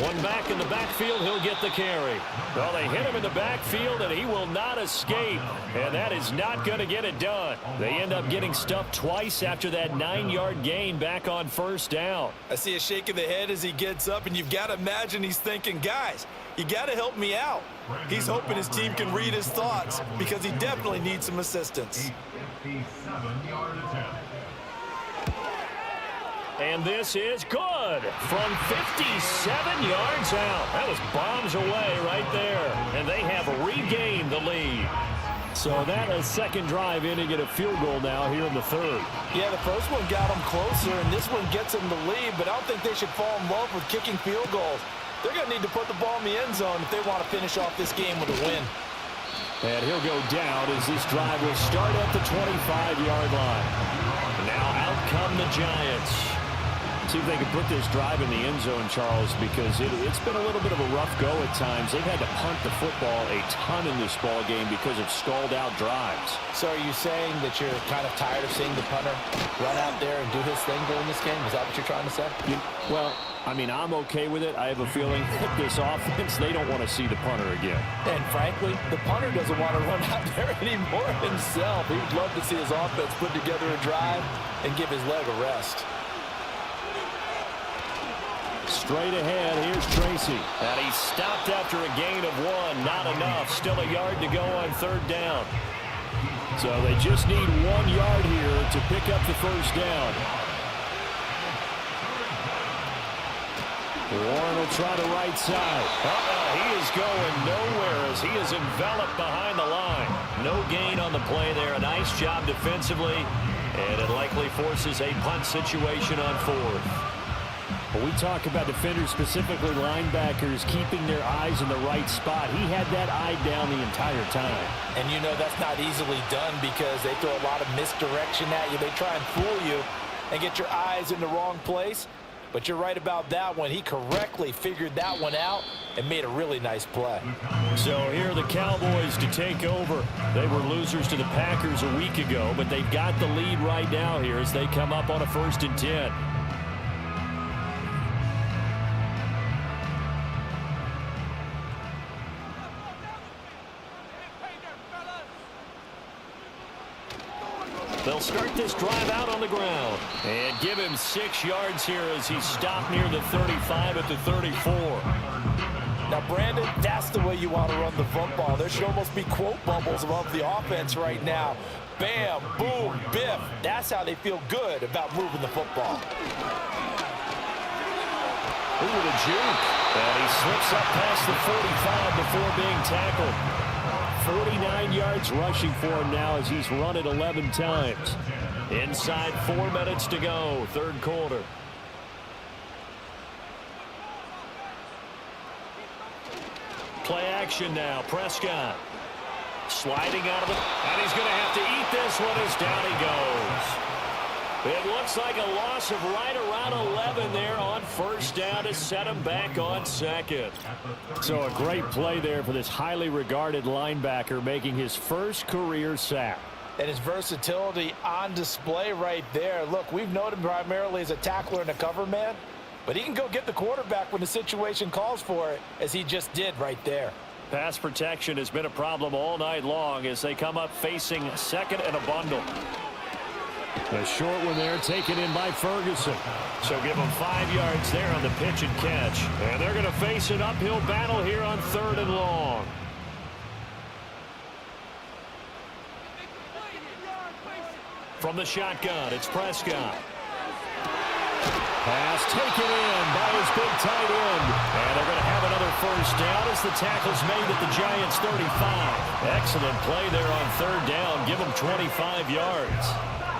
One back in the backfield, he'll get the carry. Well, they hit him in the backfield, and he will not escape. And that is not going to get it done. They end up getting stuffed twice after that 9-yard gain back on first down. I see a shake of the head as he gets up, and you've got to imagine he's thinking, guys, you got to help me out. He's hoping his team can read his thoughts because he definitely needs some assistance. 57-yard attempt. And this is good from 57 yards out. That was bombs away right there. And they have regained the lead. So that a second drive in to get a field goal now here in the third. Yeah, the first one got him closer, and this one gets him the lead, but I don't think they should fall in love with kicking field goals. They're going to need to put the ball in the end zone if they want to finish off this game with a win. And he'll go down as this drive will start at the 25-yard line. Now out come the Giants. See if they can put this drive in the end zone, Charles, because it's been a little bit of a rough go at times. They've had to punt the football a ton in this ball game because of stalled-out drives. So are you saying that you're kind of tired of seeing the punter run out there and do his thing during this game? Is that what you're trying to say? Well, I mean, I'm okay with it. I have a feeling that this offense, they don't want to see the punter again. And frankly, the punter doesn't want to run out there anymore himself. He would love to see his offense put together a drive and give his leg a rest. Straight ahead, here's Tracy. And he stopped after a gain of 1. Not enough. Still a yard to go on third down. So they just need 1 yard here to pick up the first down. Warren will try the right side. He is going nowhere as he is enveloped behind the line. No gain on the play there. A nice job defensively. And it likely forces a punt situation on fourth. When we talk about defenders, specifically linebackers, keeping their eyes in the right spot, he had that eye down the entire time. And you know that's not easily done because they throw a lot of misdirection at you. They try and fool you and get your eyes in the wrong place. But you're right about that one. He correctly figured that one out and made a really nice play. So here are the Cowboys to take over. They were losers to the Packers a week ago, but they've got the lead right now here as they come up on a 1st and 10. They'll start this drive out on the ground and give him 6 yards here as he's stopped near the 35 at the 34. Now, Brandon, that's the way you want to run the football. There should almost be quote bubbles above the offense right now. Bam, boom, biff. That's how they feel good about moving the football. Ooh, the juke. And he slips up past the 45 before being tackled. 49 yards rushing for him now as he's run it 11 times. Inside 4 minutes to go, third quarter. Play action now, Prescott. Sliding out of it, and he's going to have to eat this one as down he goes. It looks like a loss of right around 11 there on first down to set him back on second. So a great play there for this highly regarded linebacker making his first career sack. And his versatility on display right there. Look, we've known him primarily as a tackler and a cover man, but he can go get the quarterback when the situation calls for it, as he just did right there. Pass protection has been a problem all night long as they come up facing second and a bundle. A short one there taken in by Ferguson. So give them 5 yards there on the pitch and catch. And they're going to face an uphill battle here on 3rd and long. From the shotgun, it's Prescott. Pass taken in by his big tight end. And they're going to have another first down as the tackle's made at the Giants' 35. Excellent play there on 3rd down. Give them 25 yards.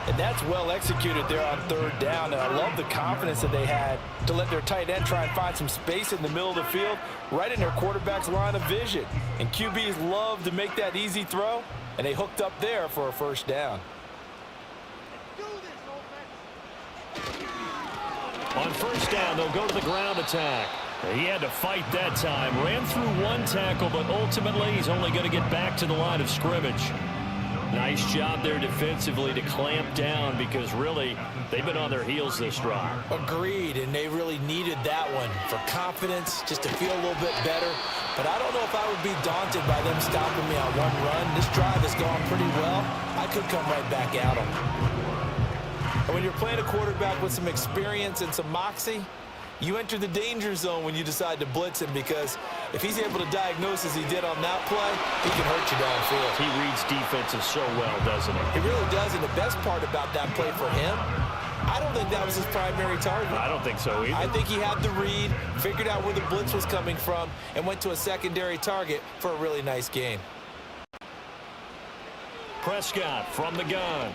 And that's well executed there on 3rd down. And I love the confidence that they had to let their tight end try and find some space in the middle of the field, right in their quarterback's line of vision. And QBs love to make that easy throw, and they hooked up there for a first down. On first down, they'll go to the ground attack. He had to fight that time. Ran through one tackle, but ultimately he's only going to get back to the line of scrimmage. Nice job there defensively to clamp down because really they've been on their heels this drive. Agreed, and they really needed that one for confidence, just to feel a little bit better. But I don't know if I would be daunted by them stopping me on one run. This drive has gone pretty well. I could come right back at them. And when you're playing a quarterback with some experience and some moxie, you enter the danger zone when you decide to blitz him, because if he's able to diagnose as he did on that play, he can hurt you downfield. He reads defenses so well, doesn't he? He really does, and the best part about that play for him, I don't think that was his primary target. I don't think so either. I think he had the read, figured out where the blitz was coming from, and went to a secondary target for a really nice gain. Prescott from the gun.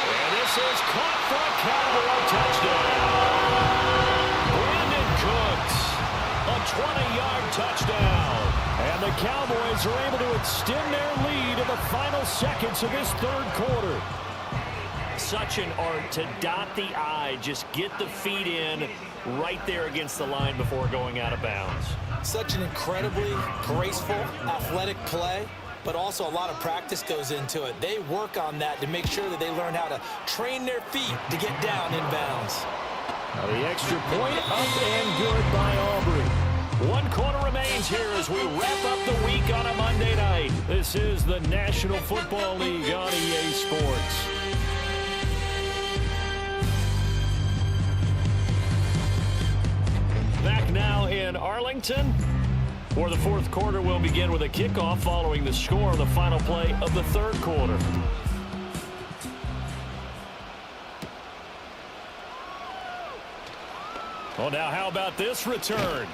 And this is caught for a Cowboy touchdown. Brandon Cooks, a 20-yard touchdown. And the Cowboys are able to extend their lead in the final seconds of this third quarter. Such an art to dot the I, just get the feet in right there against the line before going out of bounds. Such an incredibly graceful, athletic play, but also a lot of practice goes into it. They work on that to make sure that they learn how to train their feet to get down in bounds. Now the extra point up and good by Aubrey. 1 quarter remains here as we wrap up the week on a Monday night. This is the National Football League on EA Sports. Back now in Arlington, where the fourth quarter will begin with a kickoff following the score of the final play of the third quarter. Well, now how about this return?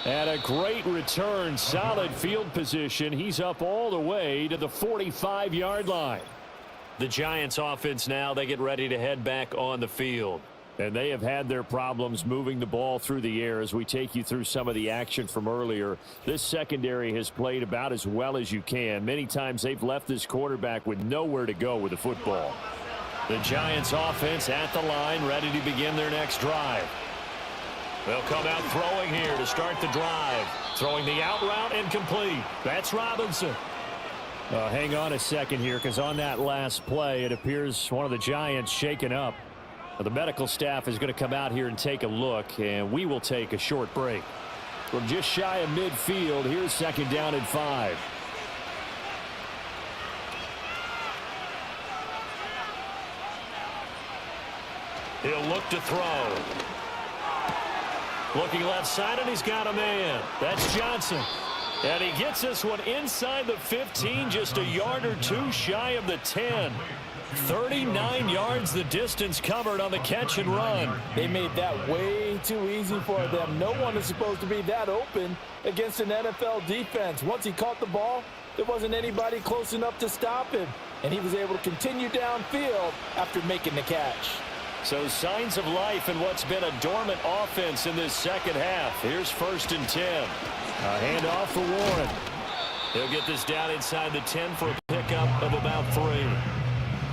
And a great return, solid field position. He's up all the way to the 45-yard line. The Giants offense now, they get ready to head back on the field. And they have had their problems moving the ball through the air as we take you through some of the action from earlier. This secondary has played about as well as you can. Many times they've left this quarterback with nowhere to go with the football. The Giants offense at the line, ready to begin their next drive. They'll come out throwing here to start the drive. Throwing the out route and complete. That's Robinson. Hang on a second here, because on that last play, it appears one of the Giants shaken up. The medical staff is going to come out here and take a look, and we will take a short break. We're just shy of midfield. Here's 2nd down and 5. He'll look to throw. Looking left side, and he's got a man. That's Johnson. And he gets this one inside the 15, just a yard or two shy of the 10. 39 yards the distance covered on the catch and run. They made that way too easy for them. No one is supposed to be that open against an NFL defense. Once he caught the ball, there wasn't anybody close enough to stop him, and he was able to continue downfield after making the catch. So signs of life in what's been a dormant offense in this second half. Here's 1st and 10. A handoff for Warren. He'll get this down inside the 10 for a pickup of about 3.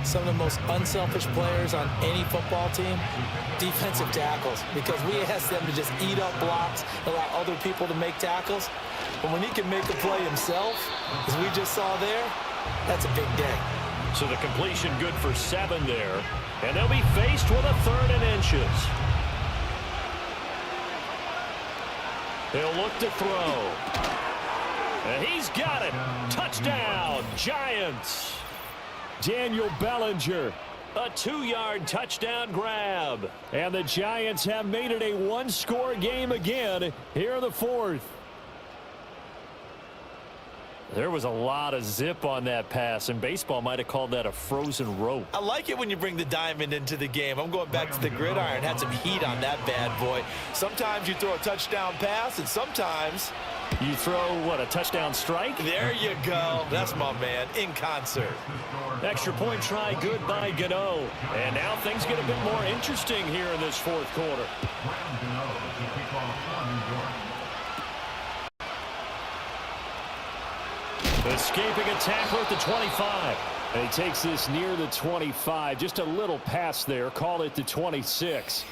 Some of the most unselfish players on any football team, defensive tackles, because we ask them to just eat up blocks, allow other people to make tackles. But when he can make a play himself, as we just saw there, that's a big day. So the completion good for 7 there. And they'll be faced with a 3rd and inches. He'll look to throw. And he's got it. Touchdown, Giants. Daniel Bellinger, a 2-yard touchdown grab. And the Giants have made it a 1-score game again here in the 4th. There was a lot of zip on that pass, and baseball might have called that a frozen rope. I like it when you bring the diamond into the game. I'm going back to the gridiron. Had some heat on that bad boy. Sometimes you throw a touchdown pass, and sometimes you throw, what, a touchdown strike? There you go. That's my man, in concert. Extra point try good by Gano. And now things get a bit more interesting here in this 4th quarter. Escaping a tackle at the 25. And he takes this near the 25. Just a little pass there. Call it the 26.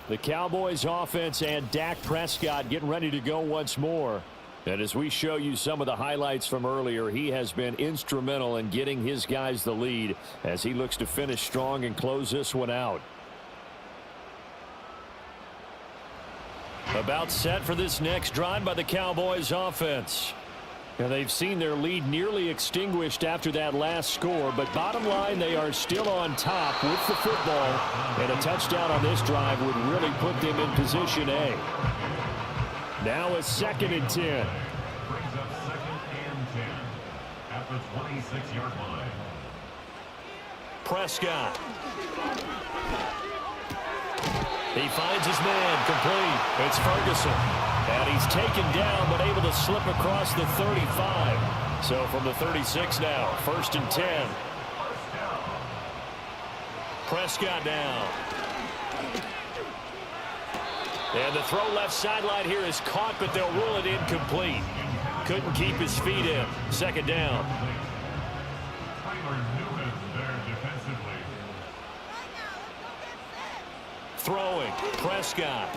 The Cowboys offense and Dak Prescott getting ready to go once more. And as we show you some of the highlights from earlier, he has been instrumental in getting his guys the lead as he looks to finish strong and close this one out. About set for this next drive by the Cowboys offense. Now they've seen their lead nearly extinguished after that last score, but bottom line, they are still on top with the football, and a touchdown on this drive would really put them in position A. Now a 2nd and 10. Brings up 2nd and 10 at the 26-yard line. Prescott. He finds his man, complete. It's Ferguson. And he's taken down, but able to slip across the 35. So from the 36 now, 1st and 10. Prescott down. And the throw left sideline here is caught, but they'll rule it incomplete. Couldn't keep his feet in. 2nd down. Throwing, Prescott.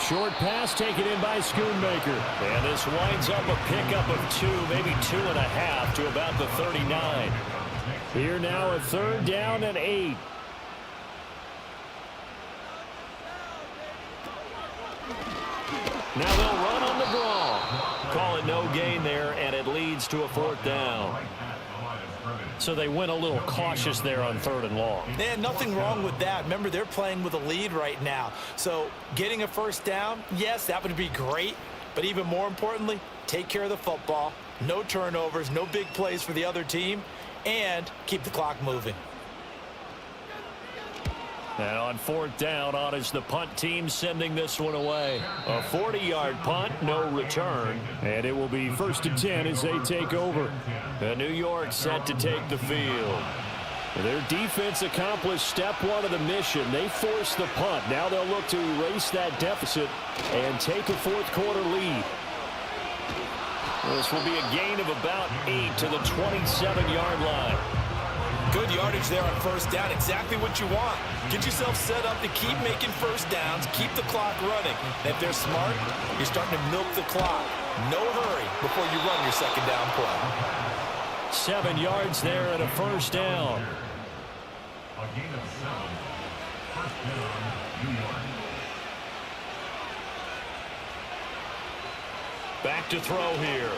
Short pass taken in by Schoonmaker. And this winds up a pickup of 2, maybe 2.5 to about the 39. Here now a 3rd down and 8. Now they'll run on the draw. Call it no gain there, and it leads to a 4th down. So they went a little cautious there on 3rd and long. And nothing wrong with that. Remember, they're playing with a lead right now. So getting a 1st down, yes, that would be great. But even more importantly, take care of the football. No turnovers, no big plays for the other team, and keep the clock moving. And on 4th down, on is the punt team sending this one away. A 40-yard punt, no return. And it will be 1st and 10 as they take over. And New York set to take the field. Their defense accomplished step 1 of the mission. They forced the punt. Now they'll look to erase that deficit and take a 4th quarter lead. This will be a gain of about 8 to the 27-yard line. Good yardage there on 1st down. Exactly what you want. Get yourself set up to keep making 1st downs, keep the clock running. And if they're smart, you're starting to milk the clock. No hurry before you run your 2nd down play. 7 yards there and a 1st down. A gain of 7. 1st down, New York. Back to throw here.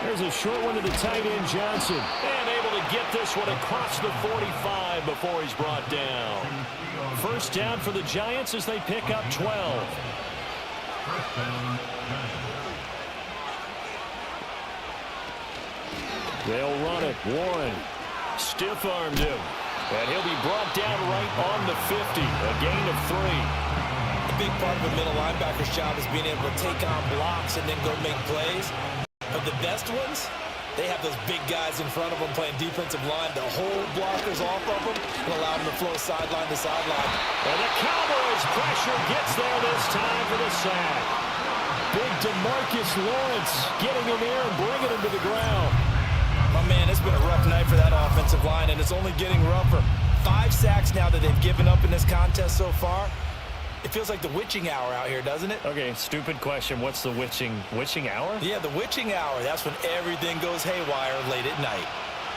There's a short one to the tight end, Johnson. And able to get this one across the 45 before he's brought down. 1st down for the Giants as they pick up 12. 1st down, They'll run it. Warren stiff-armed him. And he'll be brought down right on the 50. A gain of 3. A big part of a middle linebacker's job is being able to take on blocks and then go make plays. But the best ones, they have those big guys in front of them playing defensive line to hold blockers off of them and allow them to flow sideline to sideline. And the Cowboys pressure gets there this time for the sack. Big DeMarcus Lawrence getting in there and bringing him to the ground. Oh, man, it's been a rough night for that offensive line, and it's only getting rougher. 5 sacks now that they've given up in this contest so far. It feels like the witching hour out here, doesn't it? Okay, stupid question. What's the witching hour? Yeah, the witching hour. That's when everything goes haywire late at night.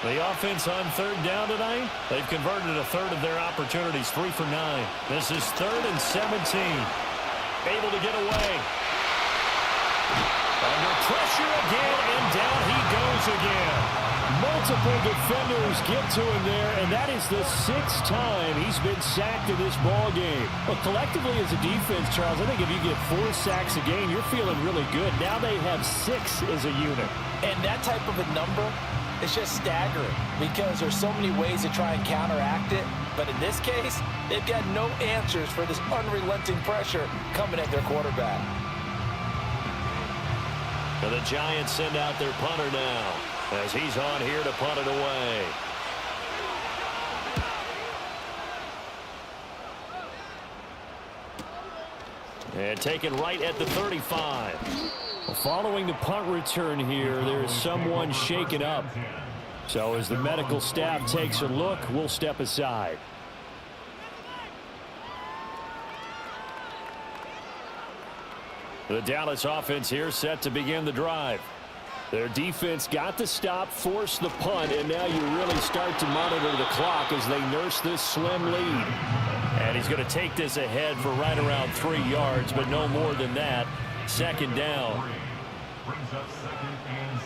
The offense on 3rd down tonight, they've converted a 1/3 of their opportunities, 3 for 9. This is 3rd and 17. Able to get away. Under pressure again, and down he goes again. Multiple defenders get to him there, and that is the 6th time he's been sacked in this ball game. Well, collectively as a defense, Charles, I think if you get 4 sacks a game, you're feeling really good. Now they have 6 as a unit. And that type of a number is just staggering because there's so many ways to try and counteract it. But in this case, they've got no answers for this unrelenting pressure coming at their quarterback. And the Giants send out their punter now as he's on here to punt it away. And taken right at the 35. Following the punt return here, there is someone shaken up. So as the medical staff takes a look, we'll step aside. The Dallas offense here set to begin the drive. Their defense got the stop, forced the punt, and now you really start to monitor the clock as they nurse this slim lead. And he's going to take this ahead for right around 3 yards, but no more than that. Second down. Brings up 2nd and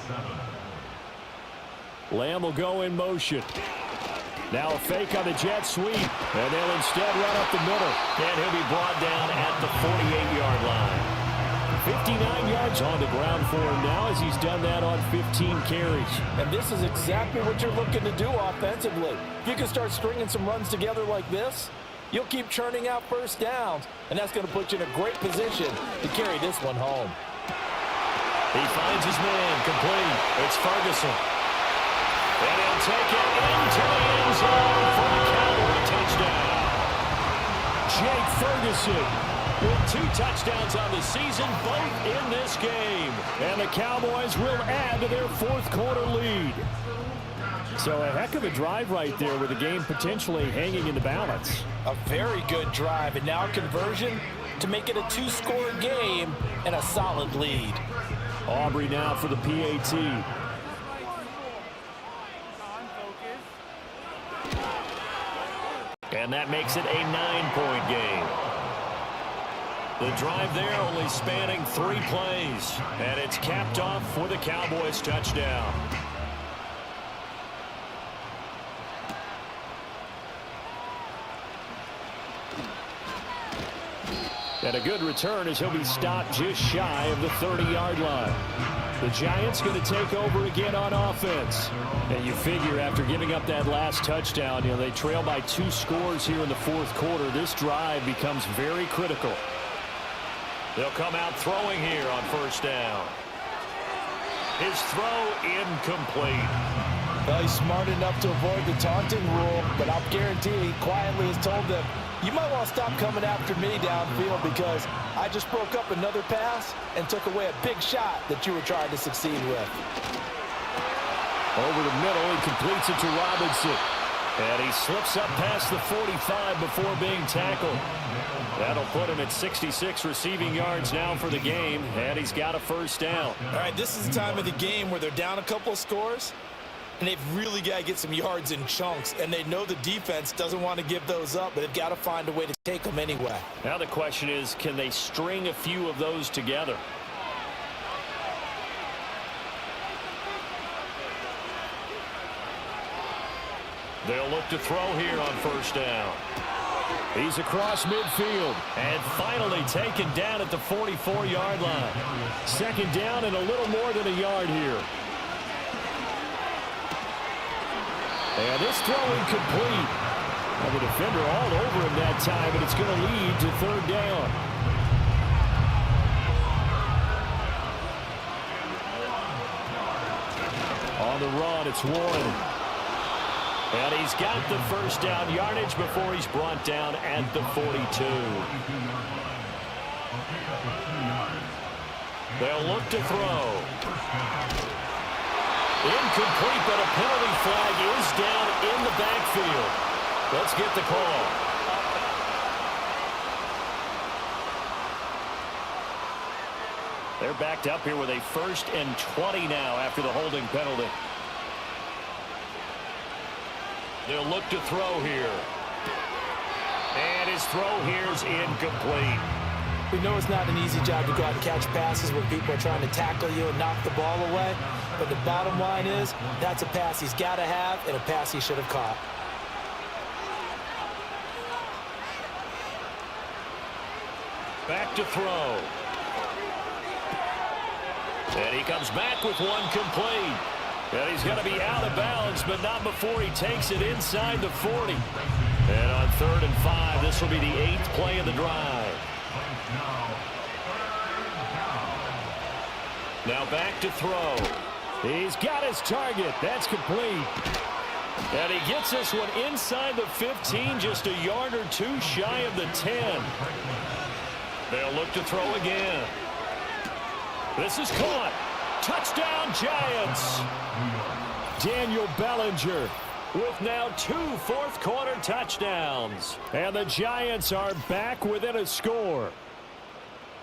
7. Lamb will go in motion. Now a fake on the jet sweep, and they'll instead run up the middle. And he'll be brought down at the 48-yard line. 59 yards on the ground for him now as he's done that on 15 carries. And this is exactly what you're looking to do offensively. If you can start stringing some runs together like this, you'll keep churning out first downs, and that's going to put you in a great position to carry this one home. He finds his man, complete. It's Ferguson. And he'll take it into the end zone for a Cowboy touchdown. Jake Ferguson with 2 touchdowns on the season, both in this game. And the Cowboys will add to their 4th quarter lead. So a heck of a drive right there with the game potentially hanging in the balance. A very good drive, and now conversion to make it a 2-score game and a solid lead. Aubrey now for the PAT. And that makes it a 9-point game. The drive there only spanning 3 plays. And it's capped off for the Cowboys touchdown. And a good return as he'll be stopped just shy of the 30-yard line. The Giants going to take over again on offense. And you figure after giving up that last touchdown, they trail by 2 scores here in the 4th quarter. This drive becomes very critical. They'll come out throwing here on 1st down. His throw incomplete. Well, he's smart enough to avoid the taunting rule, but I'll guarantee he quietly has told them, you might want to stop coming after me downfield because I just broke up another pass and took away a big shot that you were trying to succeed with. Over the middle, he completes it to Robinson. And he slips up past the 45 before being tackled. That'll put him at 66 receiving yards now for the game, and he's got a 1st down. All right, this is the time of the game where they're down a couple of scores, and they've really got to get some yards in chunks, and they know the defense doesn't want to give those up, but they've got to find a way to take them anyway. Now the question is, can they string a few of those together? They'll look to throw here on 1st down. He's across midfield and finally taken down at the 44-yard line. 2nd down and a little more than a yard here. And this throw incomplete. Well, the defender all over him that time, but it's going to lead to 3rd down. On the run, it's Warren. And he's got the 1st down yardage before he's brought down at the 42. They'll look to throw. Incomplete, but a penalty flag is down in the backfield. Let's get the call. They're backed up here with a 1st and 20 now after the holding penalty. They'll look to throw here. And his throw here is incomplete. We know it's not an easy job to go out and catch passes when people are trying to tackle you and knock the ball away. But the bottom line is, that's a pass he's got to have and a pass he should have caught. Back to throw. And he comes back with one complete. And he's going to be out of bounds, but not before he takes it inside the 40. And on 3rd and 5, this will be the 8th play of the drive. Now back to throw. He's got his target. That's complete. And he gets this one inside the 15, just a yard or 2 shy of the 10. They'll look to throw again. This is caught. Touchdown, Giants. Daniel Bellinger with now 2 fourth-quarter touchdowns. And the Giants are back within a score.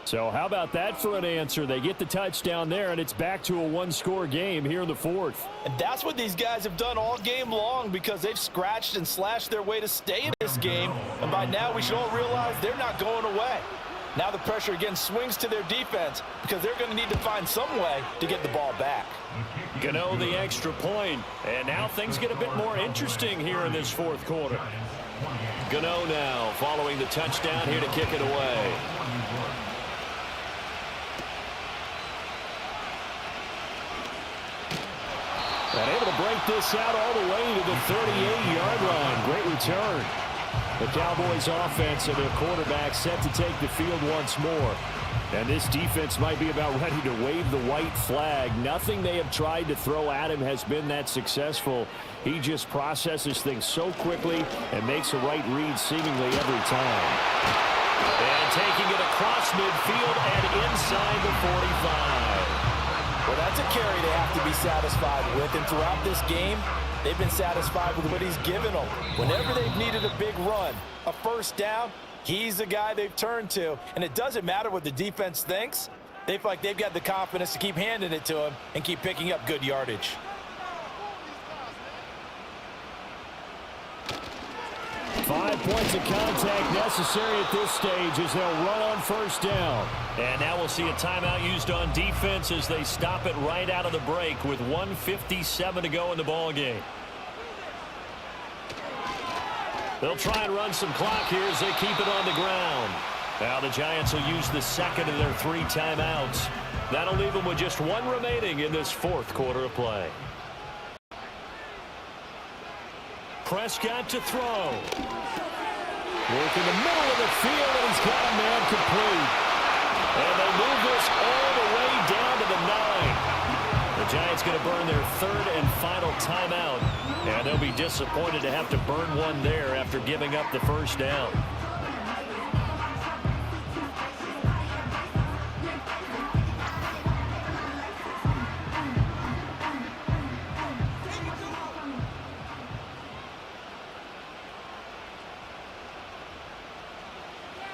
So how about that for an answer? They get the touchdown there, and it's back to a one-score game here in the fourth. And that's what these guys have done all game long because they've scratched and slashed their way to stay in this game. And by now, we should all realize they're not going away. Now the pressure again swings to their defense because they're going to need to find some way to get the ball back. Gano the extra point, and now things get a bit more interesting here in this fourth quarter. Gano now following the touchdown here to kick it away. And able to break this out all the way to the 38-yard line. Great return. The Cowboys offense and their quarterback set to take the field once more. And this defense might be about ready to wave the white flag. Nothing they have tried to throw at him has been that successful. He just processes things so quickly and makes a right read seemingly every time. And taking it across midfield and inside the 45. Well, that's a carry they have to be satisfied with. And throughout this game, they've been satisfied with what he's given them. Whenever they've needed a big run, a first down, he's the guy they've turned to. And it doesn't matter what the defense thinks. They feel like they've got the confidence to keep handing it to him and keep picking up good yardage. Five points of contact necessary at this stage as they'll run on first down. And now we'll see a timeout used on defense as they stop it right out of the break with 1:57 to go in the ball game. They'll try and run some clock here as they keep it on the ground. Now the Giants will use the second of their 3 timeouts. That'll leave them with just 1 remaining in this fourth quarter of play. Prescott to throw. Work in the middle of the field, and he's got a man complete. And they move this all the way down to the 9. The Giants going to burn their 3rd and final timeout. And they'll be disappointed to have to burn one there after giving up the first down.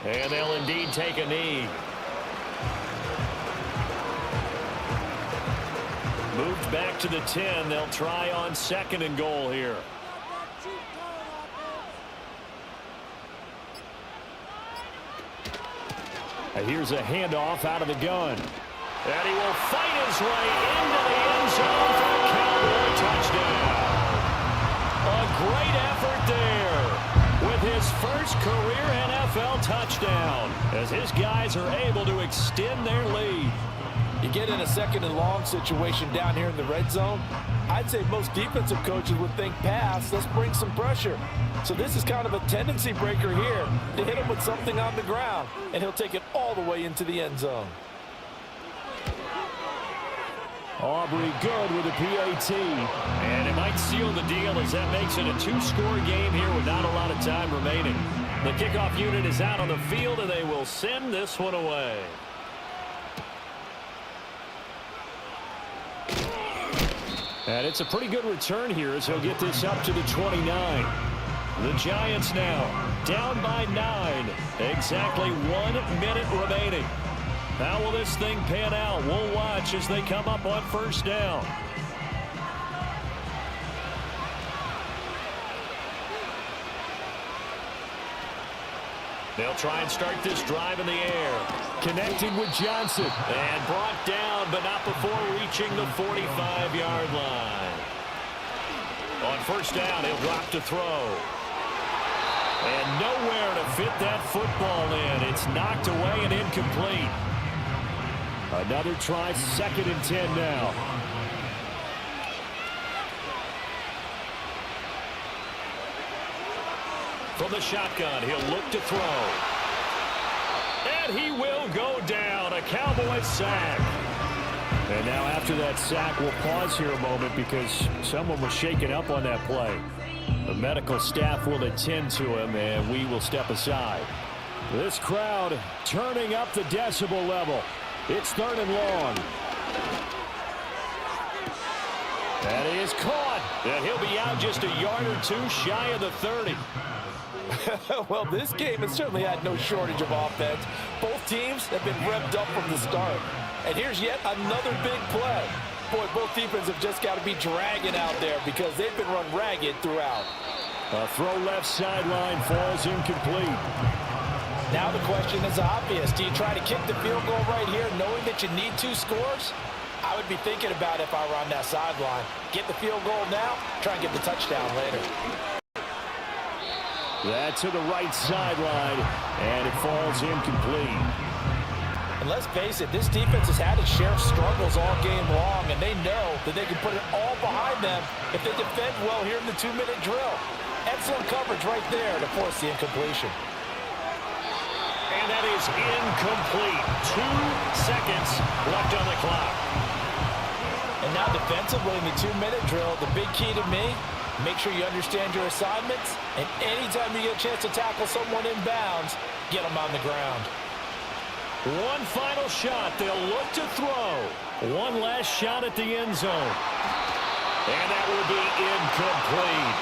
And they'll indeed take a knee. Moved back to the 10. They'll try on 2nd and goal here. And here's a handoff out of the gun. And he will fight his way into the end zone for a Cowboy touchdown. A great effort there with his first career NFL touchdown as his guys are able to extend their lead. You get in a 2nd and long situation down here in the red zone, I'd say most defensive coaches would think pass, let's bring some pressure. So this is kind of a tendency breaker here to hit him with something on the ground, and he'll take it all the way into the end zone. Aubrey good with a PAT. And it might seal the deal as that makes it a 2-score game here with not a lot of time remaining. The kickoff unit is out on the field, and they will send this one away. And it's a pretty good return here as he'll get this up to the 29. The Giants now down by 9. Exactly 1 minute remaining. How will this thing pan out? We'll watch as they come up on first down. They'll try and start this drive in the air. Connecting with Johnson. And brought down, but not before reaching the 45-yard line. On first down, he'll drop to throw. And nowhere to fit that football in. It's knocked away and incomplete. Another try, 2nd and 10 now. From the shotgun, he'll look to throw. And he will go down. A Cowboys sack. And now after that sack, we'll pause here a moment because someone was shaken up on that play. The medical staff will attend to him, and we will step aside. This crowd turning up the decibel level. It's 3rd and long. And he is caught. And he'll be out just a yard or 2 shy of the 30. Well, this game has certainly had no shortage of offense. Both teams have been revved up from the start. And here's yet another big play. Boy, both defenses have just got to be dragging out there because they've been run ragged throughout. A throw left sideline falls incomplete. Now the question is obvious. Do you try to kick the field goal right here knowing that you need 2 scores? I would be thinking about it if I were on that sideline. Get the field goal now, try and get the touchdown later. That to the right sideline, and it falls incomplete. And let's face it, this defense has had its share of struggles all game long, and they know that they can put it all behind them if they defend well here in the 2-minute drill. Excellent coverage right there to force the incompletion. And that is incomplete. 2 seconds left on the clock. And now defensively in the 2-minute drill, the big key to me, make sure you understand your assignments, and anytime you get a chance to tackle someone in bounds, get them on the ground. One final shot. They'll look to throw. One last shot at the end zone. And that will be incomplete.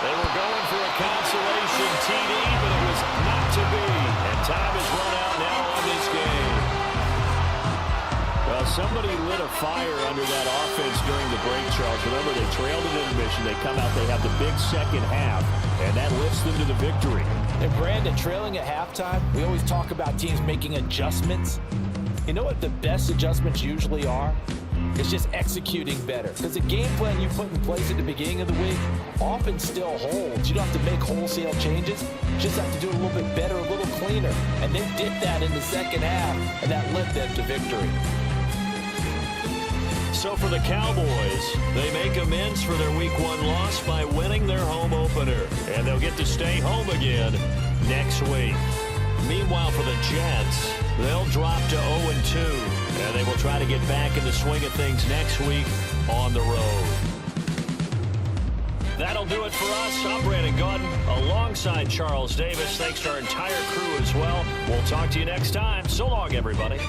They were going for a consolation TD, but it was not to be. And time has run out now on this game. Well, somebody lit a fire under that offense during the break, Charles. Remember, they trailed at intermission. They come out, they have the big second half, and that lifts them to the victory. And Brandon, trailing at halftime, we always talk about teams making adjustments. You know what the best adjustments usually are? It's just executing better. Because the game plan you put in place at the beginning of the week often still holds. You don't have to make wholesale changes. You just have to do a little bit better, a little cleaner. And they did that in the second half, and that led them to victory. So for the Cowboys, they make amends for their Week 1 loss by winning their home opener. And they'll get to stay home again next week. Meanwhile, for the Jets, they'll drop to 0-2. And they will try to get back in the swing of things next week on the road. That'll do it for us. I'm Brandon Gaudin alongside Charles Davis. Thanks to our entire crew as well. We'll talk to you next time. So long, everybody.